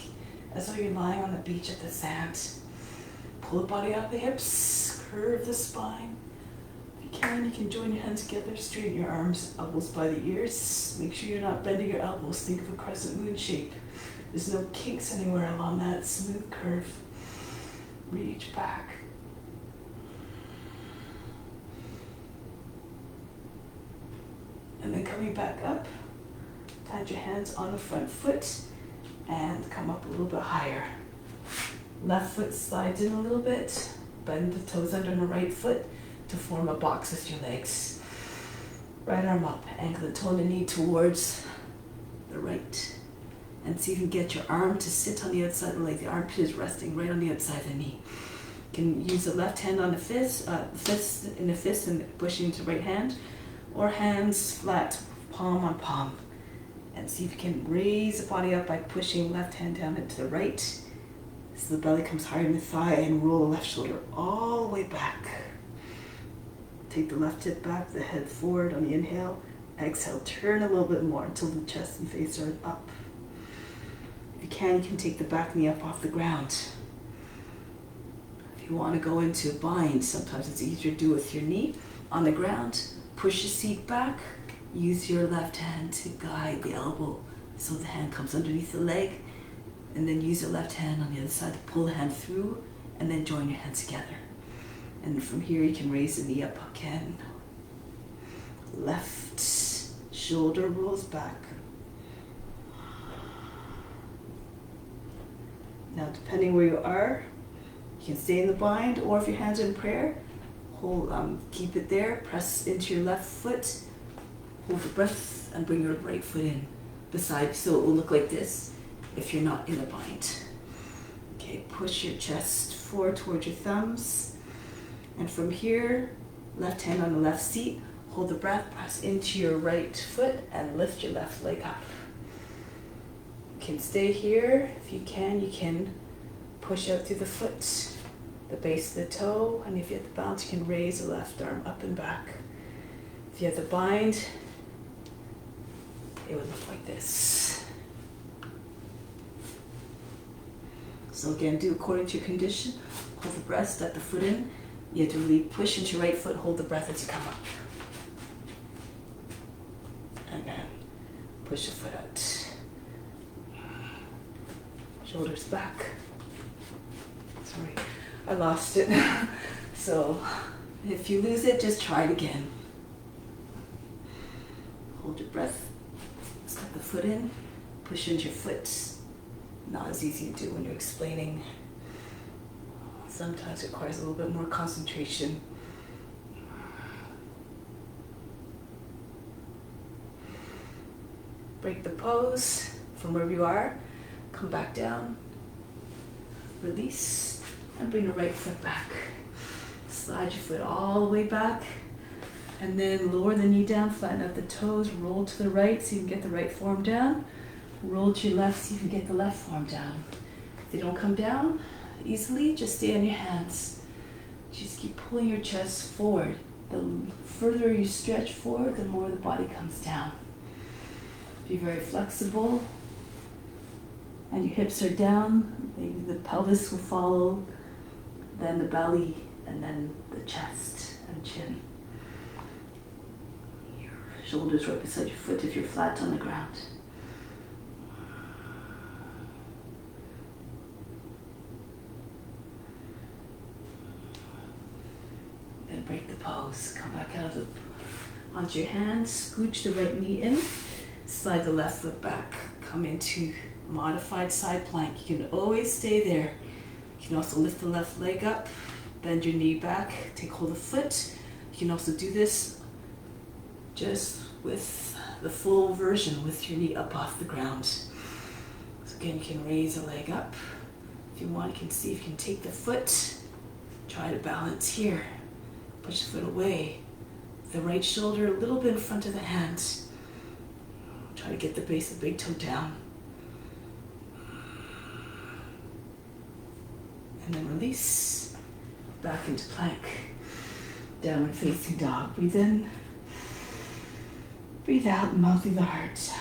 as though you're lying on the beach at the sand. Pull the body out of the hips. Curve the spine. If you can join your hands together. Straighten your arms, elbows by the ears. Make sure you're not bending your elbows. Think of a crescent moon shape. There's no kinks anywhere along that smooth curve. Reach back. And then coming back up. Plant your hands on the front foot and come up a little bit higher. Left foot slides in a little bit. Bend the toes under the right foot to form a box with your legs. Right arm up. Angle the toe and the knee towards the right. And see if you can get your arm to sit on the outside of the leg. The armpit is resting right on the outside of the knee. You can use the left hand on the fist and pushing into the right hand. Or hands flat, palm on palm. And see if you can raise the body up by pushing left hand down into the right. So the belly comes higher in the thigh and roll the left shoulder all the way back. Take the left hip back, the head forward on the inhale. Exhale, turn a little bit more until the chest and face are up. If you can take the back knee up off the ground. If you want to go into a bind, sometimes it's easier to do with your knee on the ground. Push your seat back. Use your left hand to guide the elbow so the hand comes underneath the leg. And then use your left hand on the other side to pull the hand through and then join your hands together. And from here you can raise the knee up again. Left shoulder rolls back. Now depending where you are, you can stay in the bind, or if your hands are in prayer, keep it there, press into your left foot, hold the breath, and bring your right foot in beside you, so it will look like this if you're not in a bind. Okay, push your chest forward towards your thumbs, and from here, left hand on the left seat, hold the breath, press into your right foot, and lift your left leg up. You can stay here. If you can push out through the foot, the base of the toe, and if you have the balance, you can raise the left arm up and back. If you have the bind, it would look like this. So again, do according to your condition. Hold the breath, step the foot in. You have to really push into your right foot, hold the breath as you come up. And then push the foot out. Shoulders back. Sorry, I lost it. So if you lose it, just try it again. Hold your breath, step the foot in, push into your foot. Not as easy to do when you're explaining. Sometimes it requires a little bit more concentration. Break the pose from wherever you are. Come back down. Release and bring the right foot back. Slide your foot all the way back. And then lower the knee down, flatten out the toes, roll to the right so you can get the right form down. Roll to your left so you can get the left form down. If they don't come down easily, just stay on your hands. Just keep pulling your chest forward. The further you stretch forward, the more the body comes down. Be very flexible. And your hips are down. Maybe the pelvis will follow, then the belly, and then the chest and chin. Your shoulders right beside your foot if you're flat on the ground. Then break the pose. Come back out of onto your hands. Scooch the right knee in. Slide the left foot back. Come into modified side plank. You can always stay there. You can also lift the left leg up. Bend your knee back. Take hold of the foot. You can also do this just with the full version with your knee up off the ground. So again, you can raise a leg up. If you want, you can see if you can take the foot. Try to balance here. Push the foot away. The right shoulder a little bit in front of the hand. Try to get the base of the big toe down. And then release. Back into plank. Downward facing dog. Breathe in. Breathe out, mouth through the heart.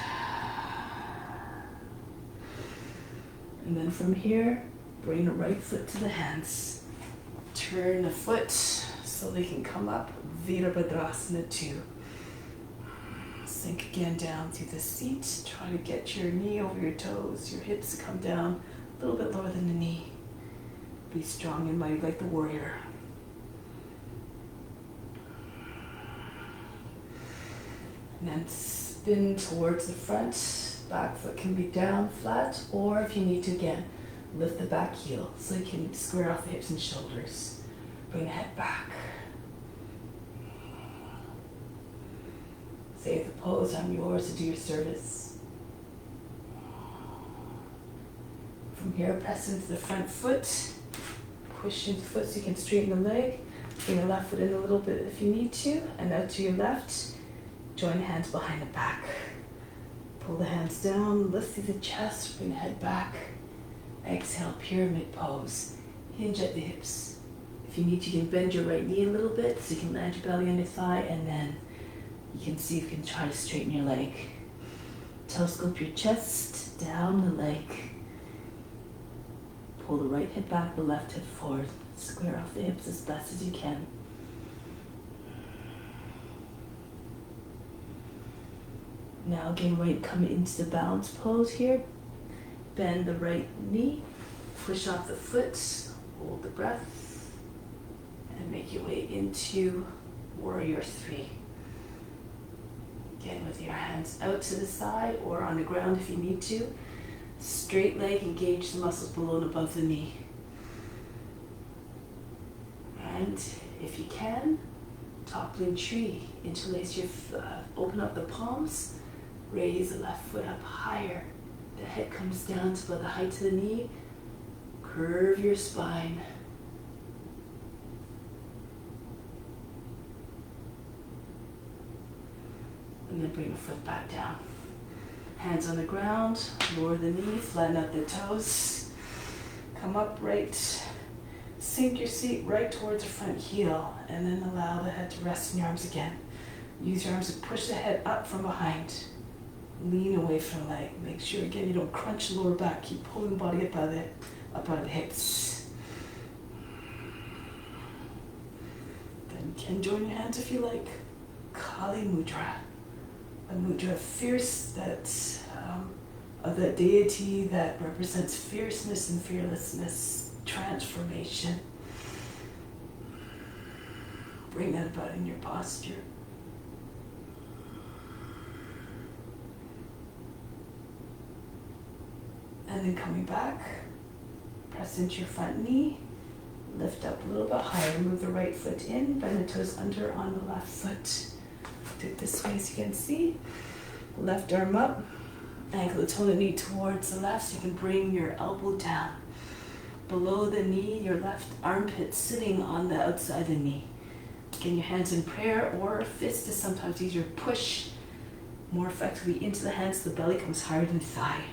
And then from here, bring the right foot to the hands. Turn the foot so they can come up. Virabhadrasana 2. Sink again down through the seat. Try to get your knee over your toes, your hips to come down a little bit lower than the knee. Be strong and mighty like the warrior. And then spin towards the front. Back foot can be down flat, or if you need to, again, lift the back heel so you can square off the hips and shoulders. Bring the head back. Save the pose, I'm yours to do your service. From here, press into the front foot. Push into the foot so you can straighten the leg. Bring the left foot in a little bit if you need to, and out to your left. Join the hands behind the back. Pull the hands down, lift through the chest, bring the head back. Exhale, pyramid pose. Hinge at the hips. If you need to, you can bend your right knee a little bit so you can land your belly on your thigh, and then you can see if you can try to straighten your leg. Telescope your chest, down the leg. Pull the right hip back, the left hip forward. Square off the hips as best as you can. Now again, right, come into the balance pose here. Bend the right knee, push off the foot, hold the breath, and make your way into Warrior 3. Again, with your hands out to the side or on the ground if you need to. Straight leg, engage the muscles below and above the knee. And if you can, toppling tree, interlace your, open up the palms, raise the left foot up higher. The head comes down to about the height of the knee. Curve your spine. And then bring the foot back down. Hands on the ground, lower the knee, flatten out the toes. Come upright. Sink your seat right towards the front heel, and then allow the head to rest in your arms again. Use your arms to push the head up from behind. Lean away from the leg. Make sure, again, you don't crunch the lower back. Keep pulling the body up by the up out of the hips. Then you can join your hands if you like. Kali Mudra. A mudra of fierce, of that deity that represents fierceness and fearlessness, transformation. Bring that about in your posture. And then coming back, press into your front knee, lift up a little bit higher, move the right foot in, bend the toes under on the left foot. Do it this way so you can see. Left arm up, ankle the toe of the knee towards the left so you can bring your elbow down. Below the knee, your left armpit sitting on the outside of the knee. Getting your hands in prayer or fist is sometimes easier. Push more effectively into the hands so the belly comes higher than the thigh.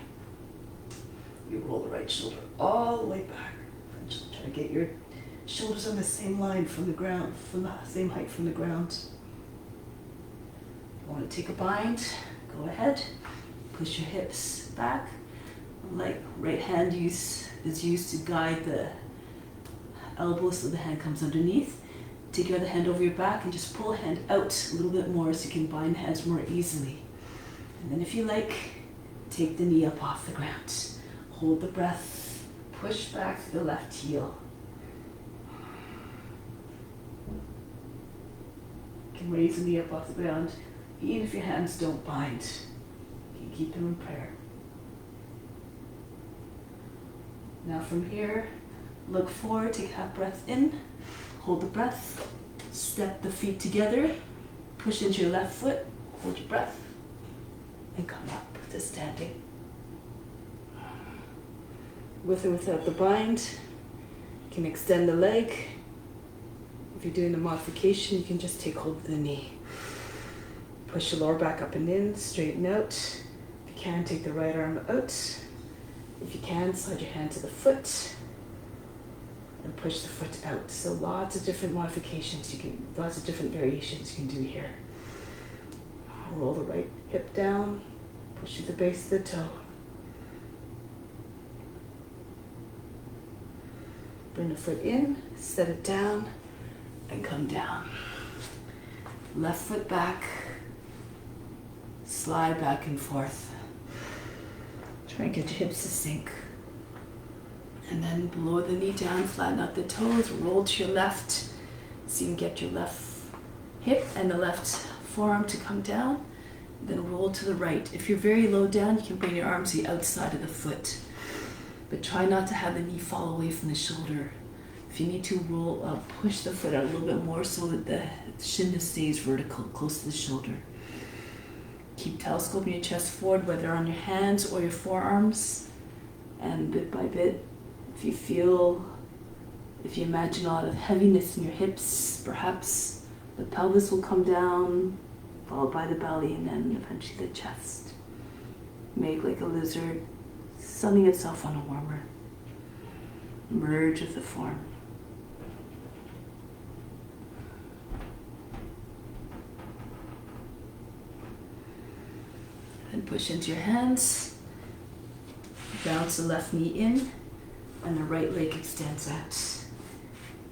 You roll the right shoulder all the way back. Just try to get your shoulders on the same line from the ground, from the same height from the ground. You want to take a bind, go ahead. Push your hips back. Like right hand is used to guide the elbow so the hand comes underneath. Take your other hand over your back and just pull the hand out a little bit more so you can bind hands more easily. And then if you like, take the knee up off the ground. Hold the breath, push back to the left heel. You can raise the knee up off the ground, even if your hands don't bind. You can keep them in prayer. Now from here, look forward, take a half breath in, hold the breath, step the feet together, push into your left foot, hold your breath, and come up to standing. With or without the bind, you can extend the leg. If you're doing a modification, you can just take hold of the knee. Push the lower back up and in, straighten out. If you can, take the right arm out. If you can, slide your hand to the foot and push the foot out. So lots of different modifications lots of different variations you can do here. Roll the right hip down, push to the base of the toe. Bring the foot in, set it down, and come down. Left foot back, slide back and forth. Try and get your hips to sink. And then lower the knee down, flatten out the toes, roll to your left so you can get your left hip and the left forearm to come down. Then roll to the right. If you're very low down, you can bring your arms to the outside of the foot. But try not to have the knee fall away from the shoulder. If you need to roll up, push the foot out a little bit more so that the shin stays vertical, close to the shoulder. Keep telescoping your chest forward, whether on your hands or your forearms. And bit by bit, if you imagine a lot of heaviness in your hips, perhaps the pelvis will come down, followed by the belly, and then eventually the chest. Make like a lizard, sunning itself on a warmer. Merge with the form. And push into your hands. Bounce the left knee in, and the right leg extends out.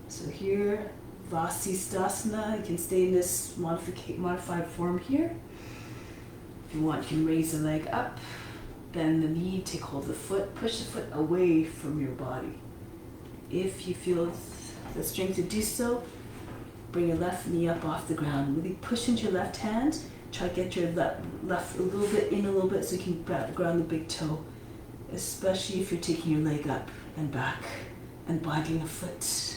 So here, Vasisthasana, you can stay in this modified form here. If you want, you can raise the leg up, bend the knee, take hold of the foot, push the foot away from your body. If you feel the strength to do so, bring your left knee up off the ground. Really push into your left hand. Try to get your left a little bit in a little bit so you can ground the big toe, especially if you're taking your leg up and back and binding the foot.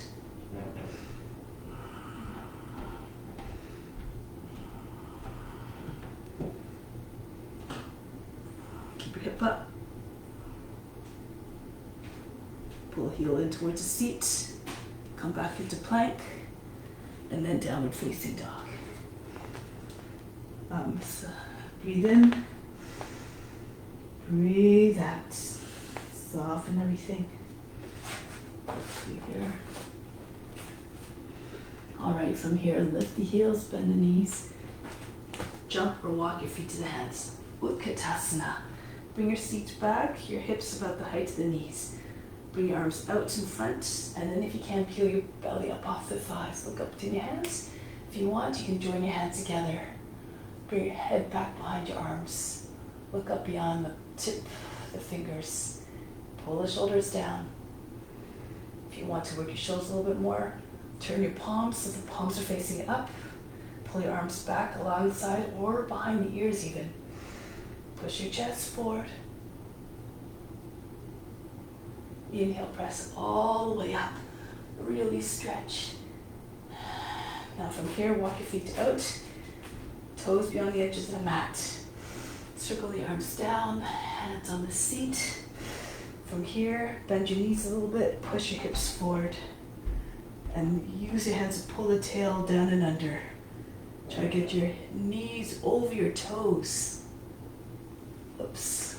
Keep your hip up. Pull heel in towards the seat. Come back into plank. And then downward facing dog. So breathe in. Breathe out. Soften everything. Breathe here. Alright, from here, lift the heels, bend the knees. Jump or walk your feet to the hands. Utkatasana. Bring your seat back, your hips about the height of the knees. Bring your arms out in front, and then if you can, peel your belly up off the thighs. Look up between your hands. If you want, you can join your hands together. Bring your head back behind your arms. Look up beyond the tip, the fingers. Pull the shoulders down. If you want to work your shoulders a little bit more, turn your palms so the palms are facing up. Pull your arms back alongside or behind the ears even. Push your chest forward. Inhale, press all the way up. Really stretch. Now from here, walk your feet out. Toes beyond the edges of the mat. Circle the arms down, hands on the seat. From here, bend your knees a little bit, push your hips forward. And use your hands to pull the tail down and under. Try to get your knees over your toes. Oops.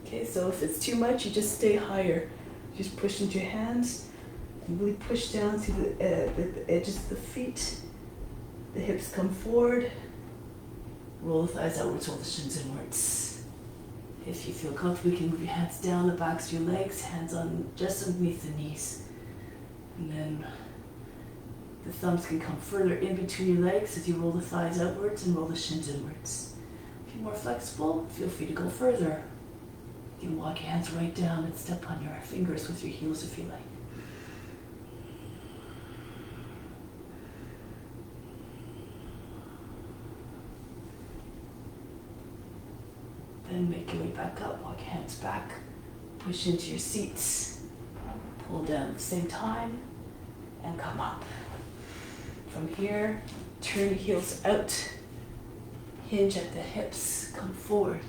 Okay, so if it's too much, you just stay higher. Just push into your hands and really push down to the edges of the feet. The hips come forward. Roll the thighs outwards, roll the shins inwards. If you feel comfortable, you can move your hands down the backs of your legs, hands on just underneath the knees. And then the thumbs can come further in between your legs as you roll the thighs outwards and roll the shins inwards. If you're more flexible, feel free to go further. You can walk your hands right down and step on your fingers with your heels if you like. Then make your way back up, walk your hands back, push into your seats, pull down at the same time, and come up. From here, turn your heels out, hinge at the hips, come forward.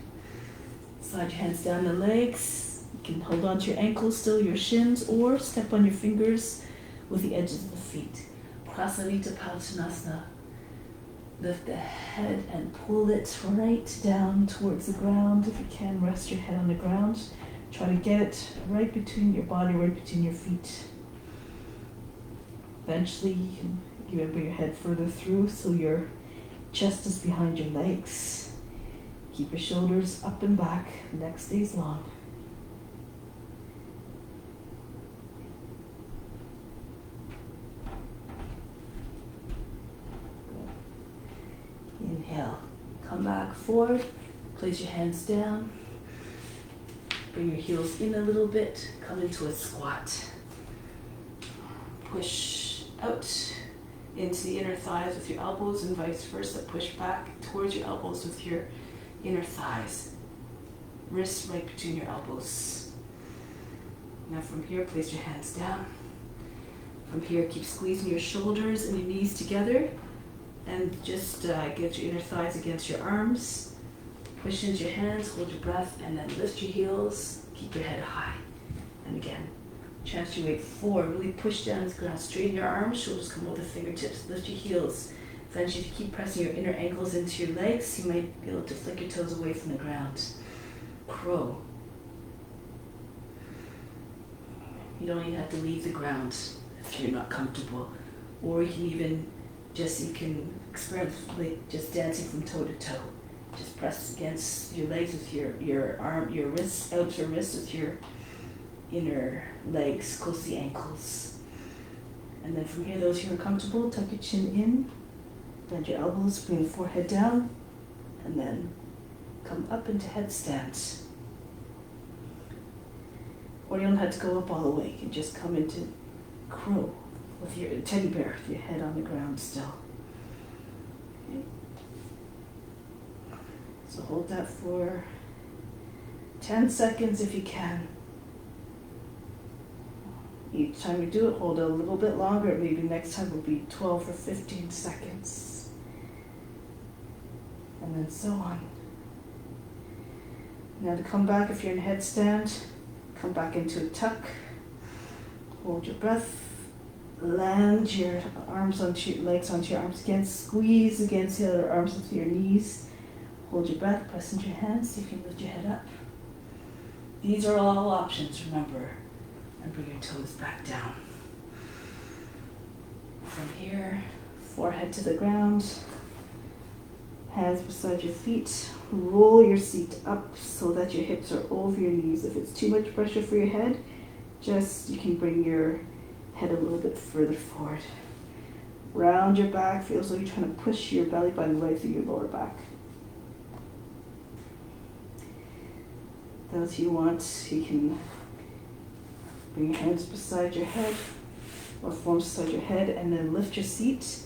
Slide your hands down the legs. You can hold on to your ankles still, your shins, or step on your fingers with the edges of the feet. Prasanita Palattanasana. Lift the head and pull it right down towards the ground. If you can, rest your head on the ground. Try to get it right between your body, right between your feet. Eventually, you can bring your head further through so your chest is behind your legs. Keep your shoulders up and back. Neck stays long. Inhale. Come back forward. Place your hands down. Bring your heels in a little bit. Come into a squat. Push out into the inner thighs with your elbows and vice versa. Push back towards your elbows with your inner thighs. Wrists right between your elbows. Now from here, place your hands down. From here, keep squeezing your shoulders and your knees together. And just get your inner thighs against your arms. Push into your hands, hold your breath, and then lift your heels. Keep your head high. And again, transfer your weight forward. Really push down to the ground. Straighten your arms, shoulders come over the fingertips. Lift your heels. Eventually, if you keep pressing your inner ankles into your legs, you might be able to flick your toes away from the ground. Crow. You don't even have to leave the ground if you're not comfortable. Or you can even you can experiment like just dancing from toe to toe. Just press against your legs with your wrists, outer wrists with your inner legs, close to the ankles. And then from here, those who are comfortable, tuck your chin in, bend your elbows, bring the forehead down, and then come up into headstand. Or you don't have to go up all the way. You can just come into crow with your teddy bear, with your head on the ground still. Okay. So hold that for 10 seconds if you can. Each time you do it, hold it a little bit longer. Maybe next time will be 12 or 15 seconds. And then so on. Now to come back, if you're in headstand, come back into a tuck. Hold your breath. Land your arms onto your legs onto your arms again. Squeeze against the other arms onto your knees. Hold your breath. Press into your hands. See if you can lift your head up. These are all options, remember. And bring your toes back down. From here, forehead to the ground. Hands beside your feet. Roll your seat up so that your hips are over your knees. If it's too much pressure for your head, You can bring your head a little bit further forward. Round your back, feel as though you're trying to push your belly button right through your lower back. Those you want, you can bring your hands beside your head or forms beside your head, and then lift your seat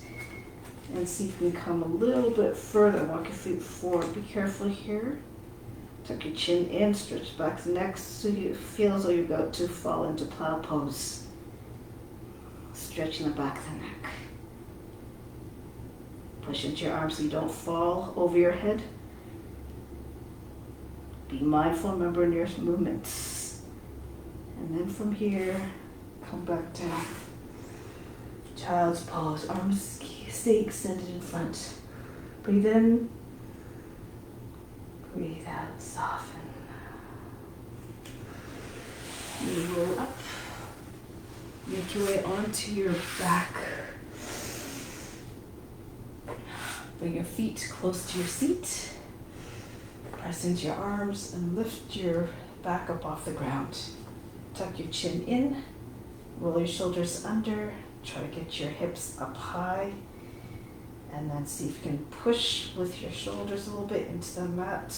and see if you can come a little bit further. Walk your feet forward. Be careful here. Tuck your chin in, stretch back the neck so you feel as though you're about to fall into plow pose. Stretching the back of the neck. Push into your arms so you don't fall over your head. Be mindful, remember in your movements. And then from here, come back down. Child's pose. Arms stay extended in front. Breathe in. Breathe out. Soften. You roll up. Make your way onto your back. Bring your feet close to your seat. Press into your arms and lift your back up off the ground. Tuck your chin in. Roll your shoulders under. Try to get your hips up high. And then see if you can push with your shoulders a little bit into the mat.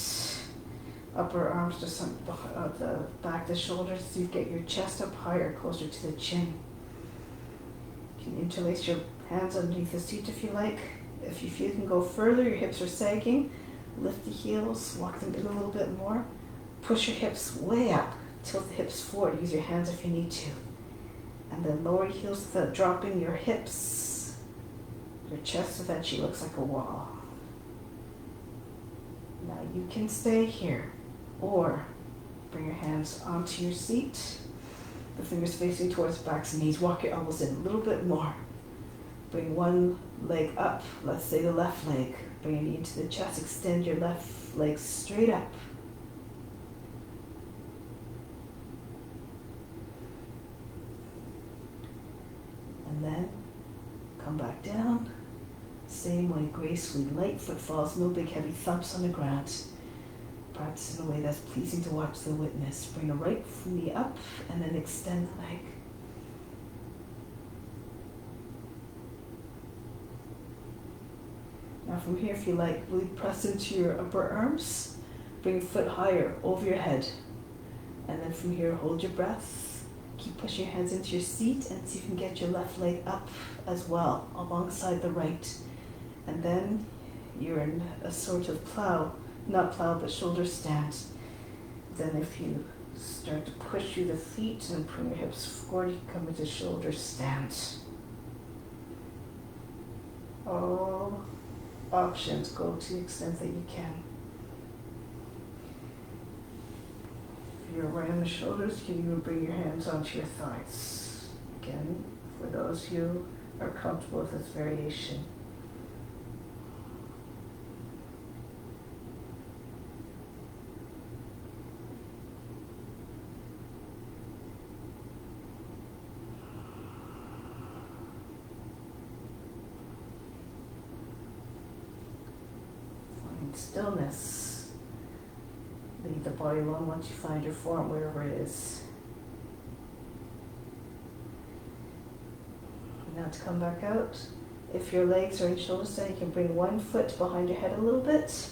Upper arms to the back of the shoulders so you get your chest up higher, closer to the chin. You can interlace your hands underneath the seat if you like. If you feel you can go further, your hips are sagging, lift the heels, walk them in a little bit more. Push your hips way up, tilt the hips forward, use your hands if you need to. And then lower your heels without dropping your hips. Your chest eventually looks like a wall. Now you can stay here, or bring your hands onto your seat, the fingers facing towards backs and knees. Walk your elbows in a little bit more. Bring one leg up, let's say the left leg. Bring your knee into the chest, extend your left leg straight up. And then come back down. Same way, gracefully, light footfalls, no big heavy thumps on the ground. Practice in a way that's pleasing to watch the witness. Bring the right knee up and then extend the leg. Now from here, if you like, really press into your upper arms. Bring your foot higher over your head. And then from here, hold your breath. Keep pushing your hands into your seat and see if you can get your left leg up as well, alongside the right. And then you're in a sort of not plow, but shoulder stand. Then if you start to push through the feet and bring your hips forward, you come into shoulder stand. All options, go to the extent that you can. If you're around the shoulders, you can even bring your hands onto your thighs. Again, for those who are comfortable with this variation. Stillness. Leave the body alone once you find your form, wherever it is. Now to come back out, if your legs are in shoulder stand, you can bring one foot behind your head a little bit.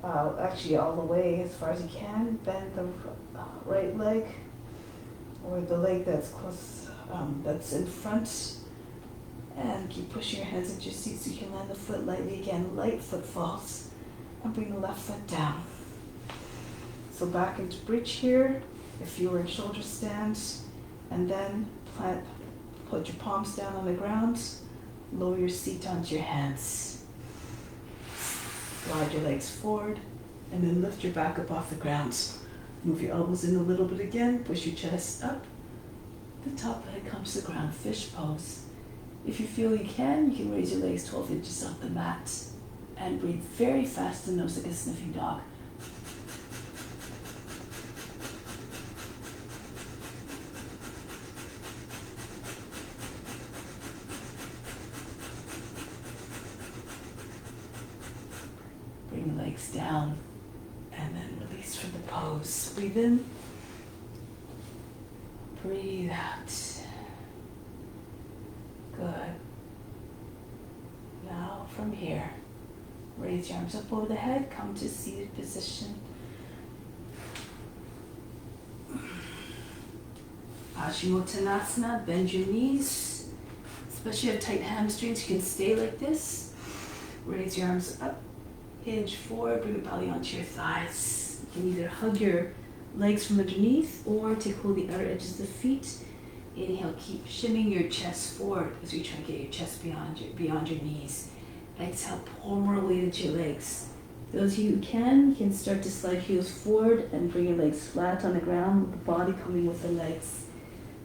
Actually all the way as far as you can. Bend the right leg, or the leg that's close, that's in front. And keep pushing your hands into your seat so you can land the foot lightly again. Light footfalls. And bring the left foot down. So back into bridge here, if you were in shoulder stand, and then put your palms down on the ground, lower your seat onto your hands. Slide your legs forward, and then lift your back up off the ground. Move your elbows in a little bit again, push your chest up. The top leg comes to the ground, fish pose. If you feel you can raise your legs 12 inches off the mat. And breathe very fast and nose like a sniffing dog. Bring the legs down and then release from the pose. Breathe in. breathe out. Good. Now from here, raise your arms up over the head, come to seated position. Paschimottanasana, bend your knees. Especially if you have tight hamstrings, you can stay like this. Raise your arms up, hinge forward, bring your belly onto your thighs. You can either hug your legs from underneath or take hold of the outer edges of the feet. Inhale, keep shimming your chest forward as you try to get your chest beyond your knees. Exhale, pour more weight into your legs. Those of you who can start to slide heels forward and bring your legs flat on the ground with the body coming with the legs.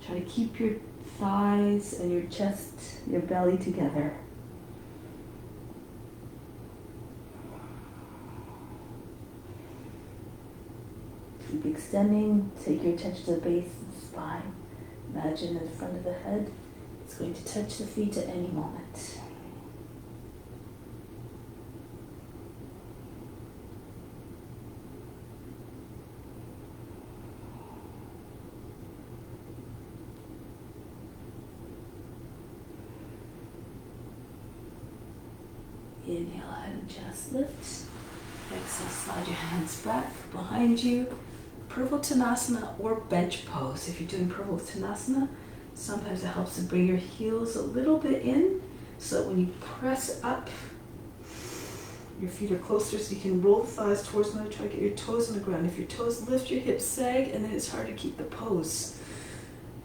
Try to keep your thighs and your chest, your belly together. Keep extending, take your attention to the base of the spine. Imagine in the front of the head, it's going to touch the feet at any moment. Inhale, head and chest lift. Exhale, slide your hands back behind you. Purvottanasana or bench pose. If you're doing Purvottanasana, sometimes it helps to bring your heels a little bit in so that when you press up, your feet are closer so you can roll the thighs towards one another. Try to get your toes on the ground. If your toes lift, your hips sag, and then it's hard to keep the pose.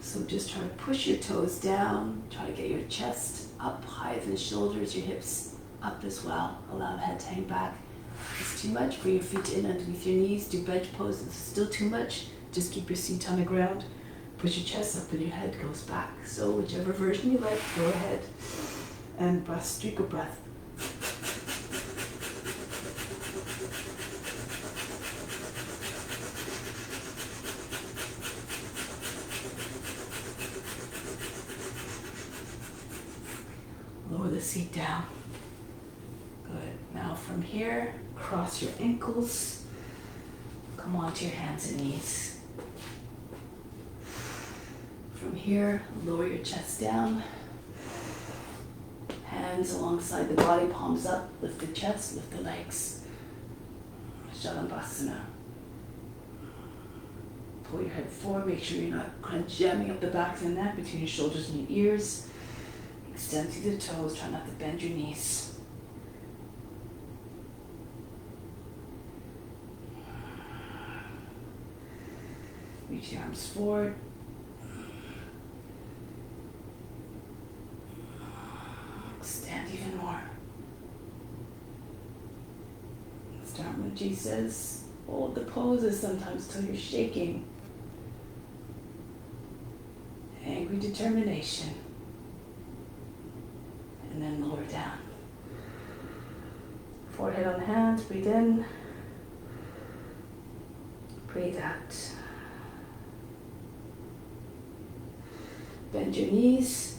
So just try to push your toes down. Try to get your chest up higher than the shoulders, your hips up as well. Allow the head to hang back. If it's too much, bring your feet in underneath your knees, do bench pose. If it's still too much, just keep your seat on the ground. Push your chest up and your head goes back. So whichever version you like, go ahead. And breath, streak of breath. Lower the seat down. Good. Now from here, cross your ankles. Come onto your hands and knees. From here, lower your chest down. Hands alongside the body, palms up. Lift the chest, lift the legs. Shalabhasana. Pull your head forward. Make sure you're not kind of jamming up the back of the neck between your shoulders and your ears. Extend through the toes. Try not to bend your knees. Reach your arms forward. Extend even more. Dharmaji says, hold the poses sometimes till you're shaking. Angry determination. And then lower down. Forehead on the hands, breathe in. Breathe out. Bend your knees,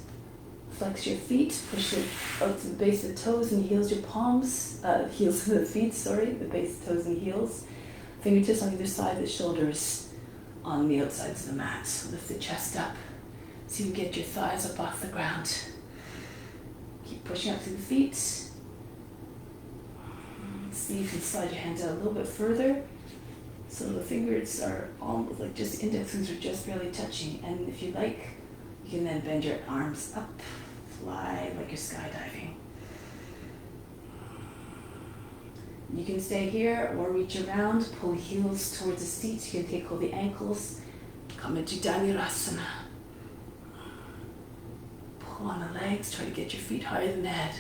flex your feet, push it out to the base of the toes and heels your palms, heels of the feet, the base of toes and heels. Fingertips on either side of the shoulders on the outsides of the mat. So lift the chest up so you can get your thighs up off the ground. Keep pushing up through the feet. See if you can slide your hands out a little bit further. So the fingers are almost like just index fingers are just barely touching. And if you like, you can then bend your arms up, fly like you're skydiving. You can stay here or reach around, pull heels towards the seats. You can take hold of the ankles, come into Dhanurasana. Pull on the legs, try to get your feet higher than the head.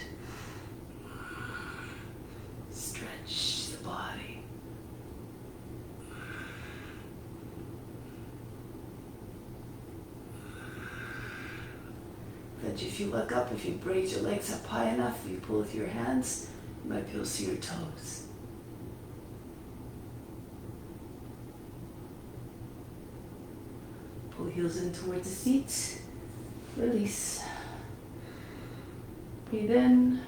Stretch the body. But if you look up, if you raise your legs up high enough, if you pull with your hands, you might be able to see your toes. Pull heels in towards the seat. Release. Breathe in.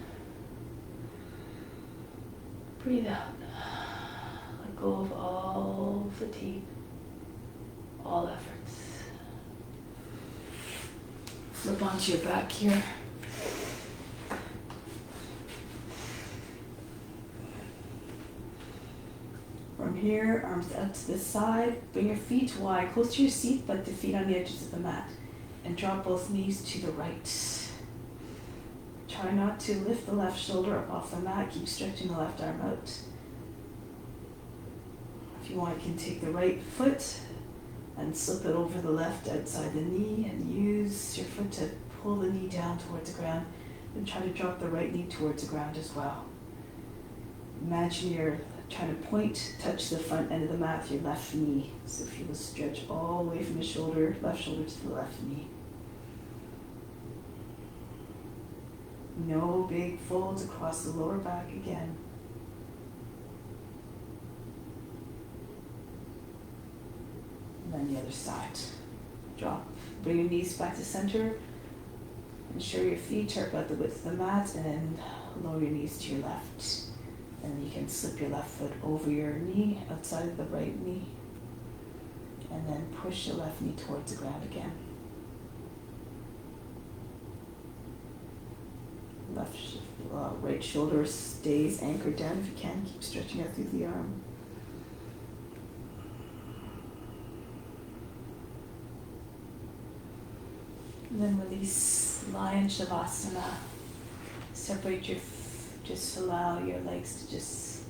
Breathe out. Let go of all fatigue, all efforts. Flip onto your back here. From here, arms out to the side. Bring your feet wide, close to your seat, but the feet on the edges of the mat. And drop both knees to the right. Try not to lift the left shoulder up off the mat. Keep stretching the left arm out. If you want, you can take the right foot and slip it over the left outside the knee and use your foot to pull the knee down towards the ground. And try to drop the right knee towards the ground as well. Imagine you're trying to point, touch the front end of the mat with your left knee. So if you will stretch all the way from the shoulder, left shoulder to the left knee. No big folds across the lower back again. And then the other side. Drop. Bring your knees back to center. Ensure your feet are about the width of the mat, and then lower your knees to your left. And you can slip your left foot over your knee, outside of the right knee. And then push your left knee towards the ground again. Right shoulder stays anchored down if you can. Keep stretching out through the arm. And then release Lion Savasana. Separate your, just allow your legs to just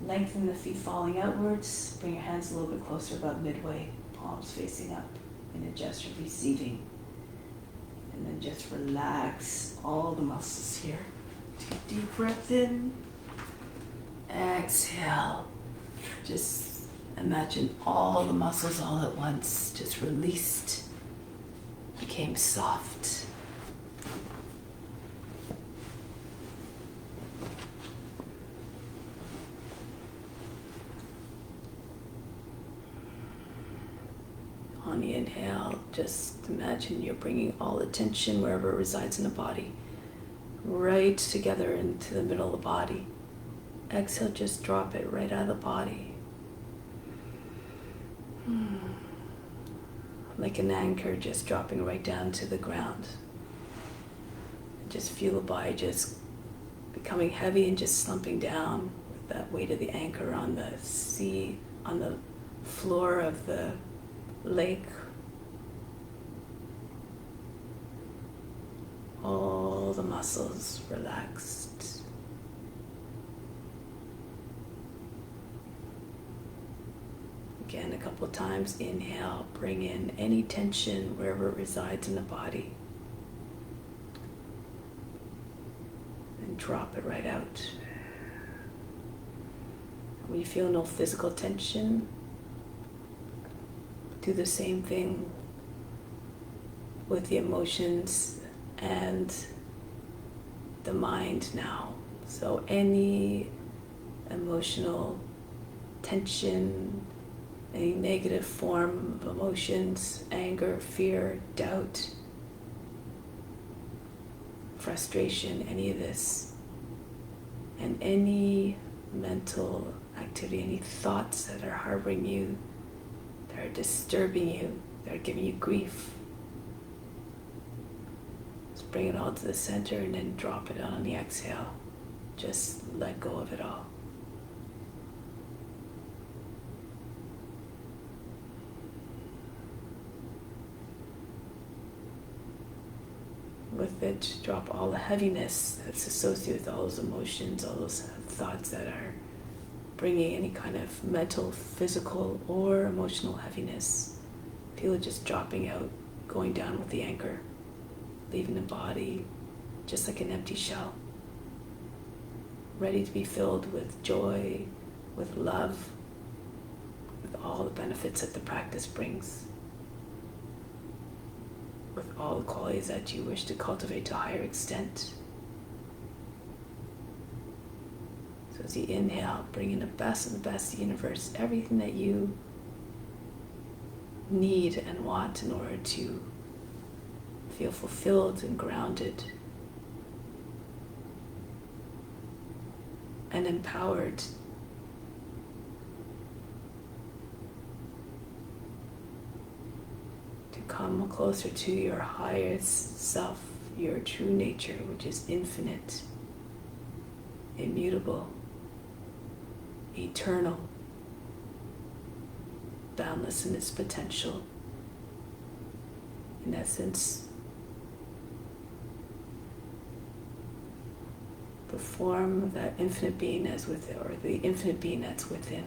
lengthen the feet falling outwards. Bring your hands a little bit closer, about midway, palms facing up in a gesture of receiving. And then just relax all the muscles here. Take a deep breath in. Exhale. Just imagine all the muscles all at once just released, became soft. On the inhale, just imagine you're bringing all the tension wherever it resides in the body right together into the middle of the body. Exhale, just drop it right out of the body. Like an anchor, just dropping right down to the ground. Just feel the body just becoming heavy and just slumping down with that weight of the anchor on the sea, on the floor of the lake. All the muscles relaxed. Again, a couple of times. Inhale, bring in any tension wherever it resides in the body. And drop it right out. When you feel no physical tension, do the same thing with the emotions and the mind now. So any emotional tension, any negative form of emotions, anger, fear, doubt, frustration, any of this, and any mental activity, any thoughts that are harboring you, that are disturbing you, that are giving you grief. Just bring it all to the center and then drop it on the exhale. Just let go of it all. With it, drop all the heaviness that's associated with all those emotions, all those thoughts that are bringing any kind of mental, physical, or emotional heaviness. Feel it just dropping out, going down with the anchor, leaving the body just like an empty shell, ready to be filled with joy, with love, with all the benefits that the practice brings, with all the qualities that you wish to cultivate to a higher extent. So as you inhale, bring in the best of the best of the universe, everything that you need and want in order to feel fulfilled and grounded and empowered. To come closer to your highest self, your true nature, which is infinite, immutable, eternal, boundless in its potential. In essence, the form of that infinite being that's within, or the infinite being that's within.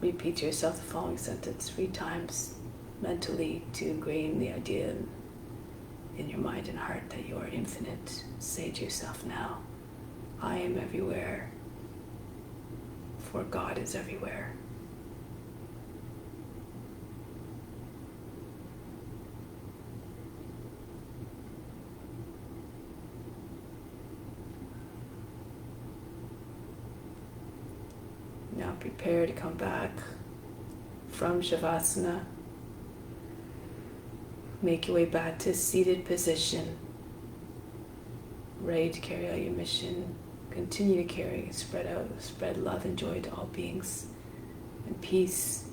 Repeat to yourself the following sentence 3 times mentally to ingrain the idea in your mind and heart that you are infinite. Say to yourself now, I am everywhere, for God is everywhere. Now prepare to come back from Savasana. Make your way back to seated position, ready to carry out your mission. Continue to carry, spread love and joy to all beings, and peace,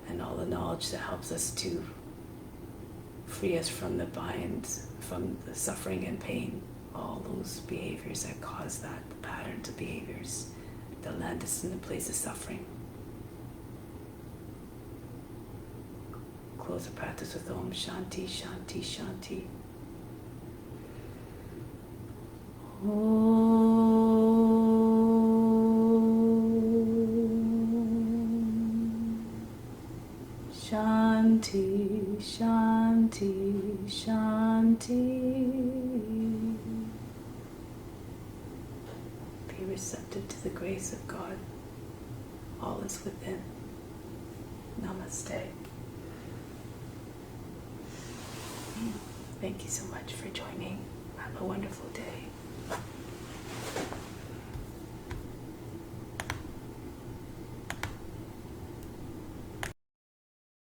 and all the knowledge that helps us to free us from the binds, from the suffering and pain, all those behaviors that cause that, the patterns of behaviors that land us in the place of suffering. Close the practice with Om Shanti, Shanti, Shanti. Shanti, Shanti, Shanti. Be receptive to the grace of God. All is within. Namaste. Thank you so much for joining. Have a wonderful day.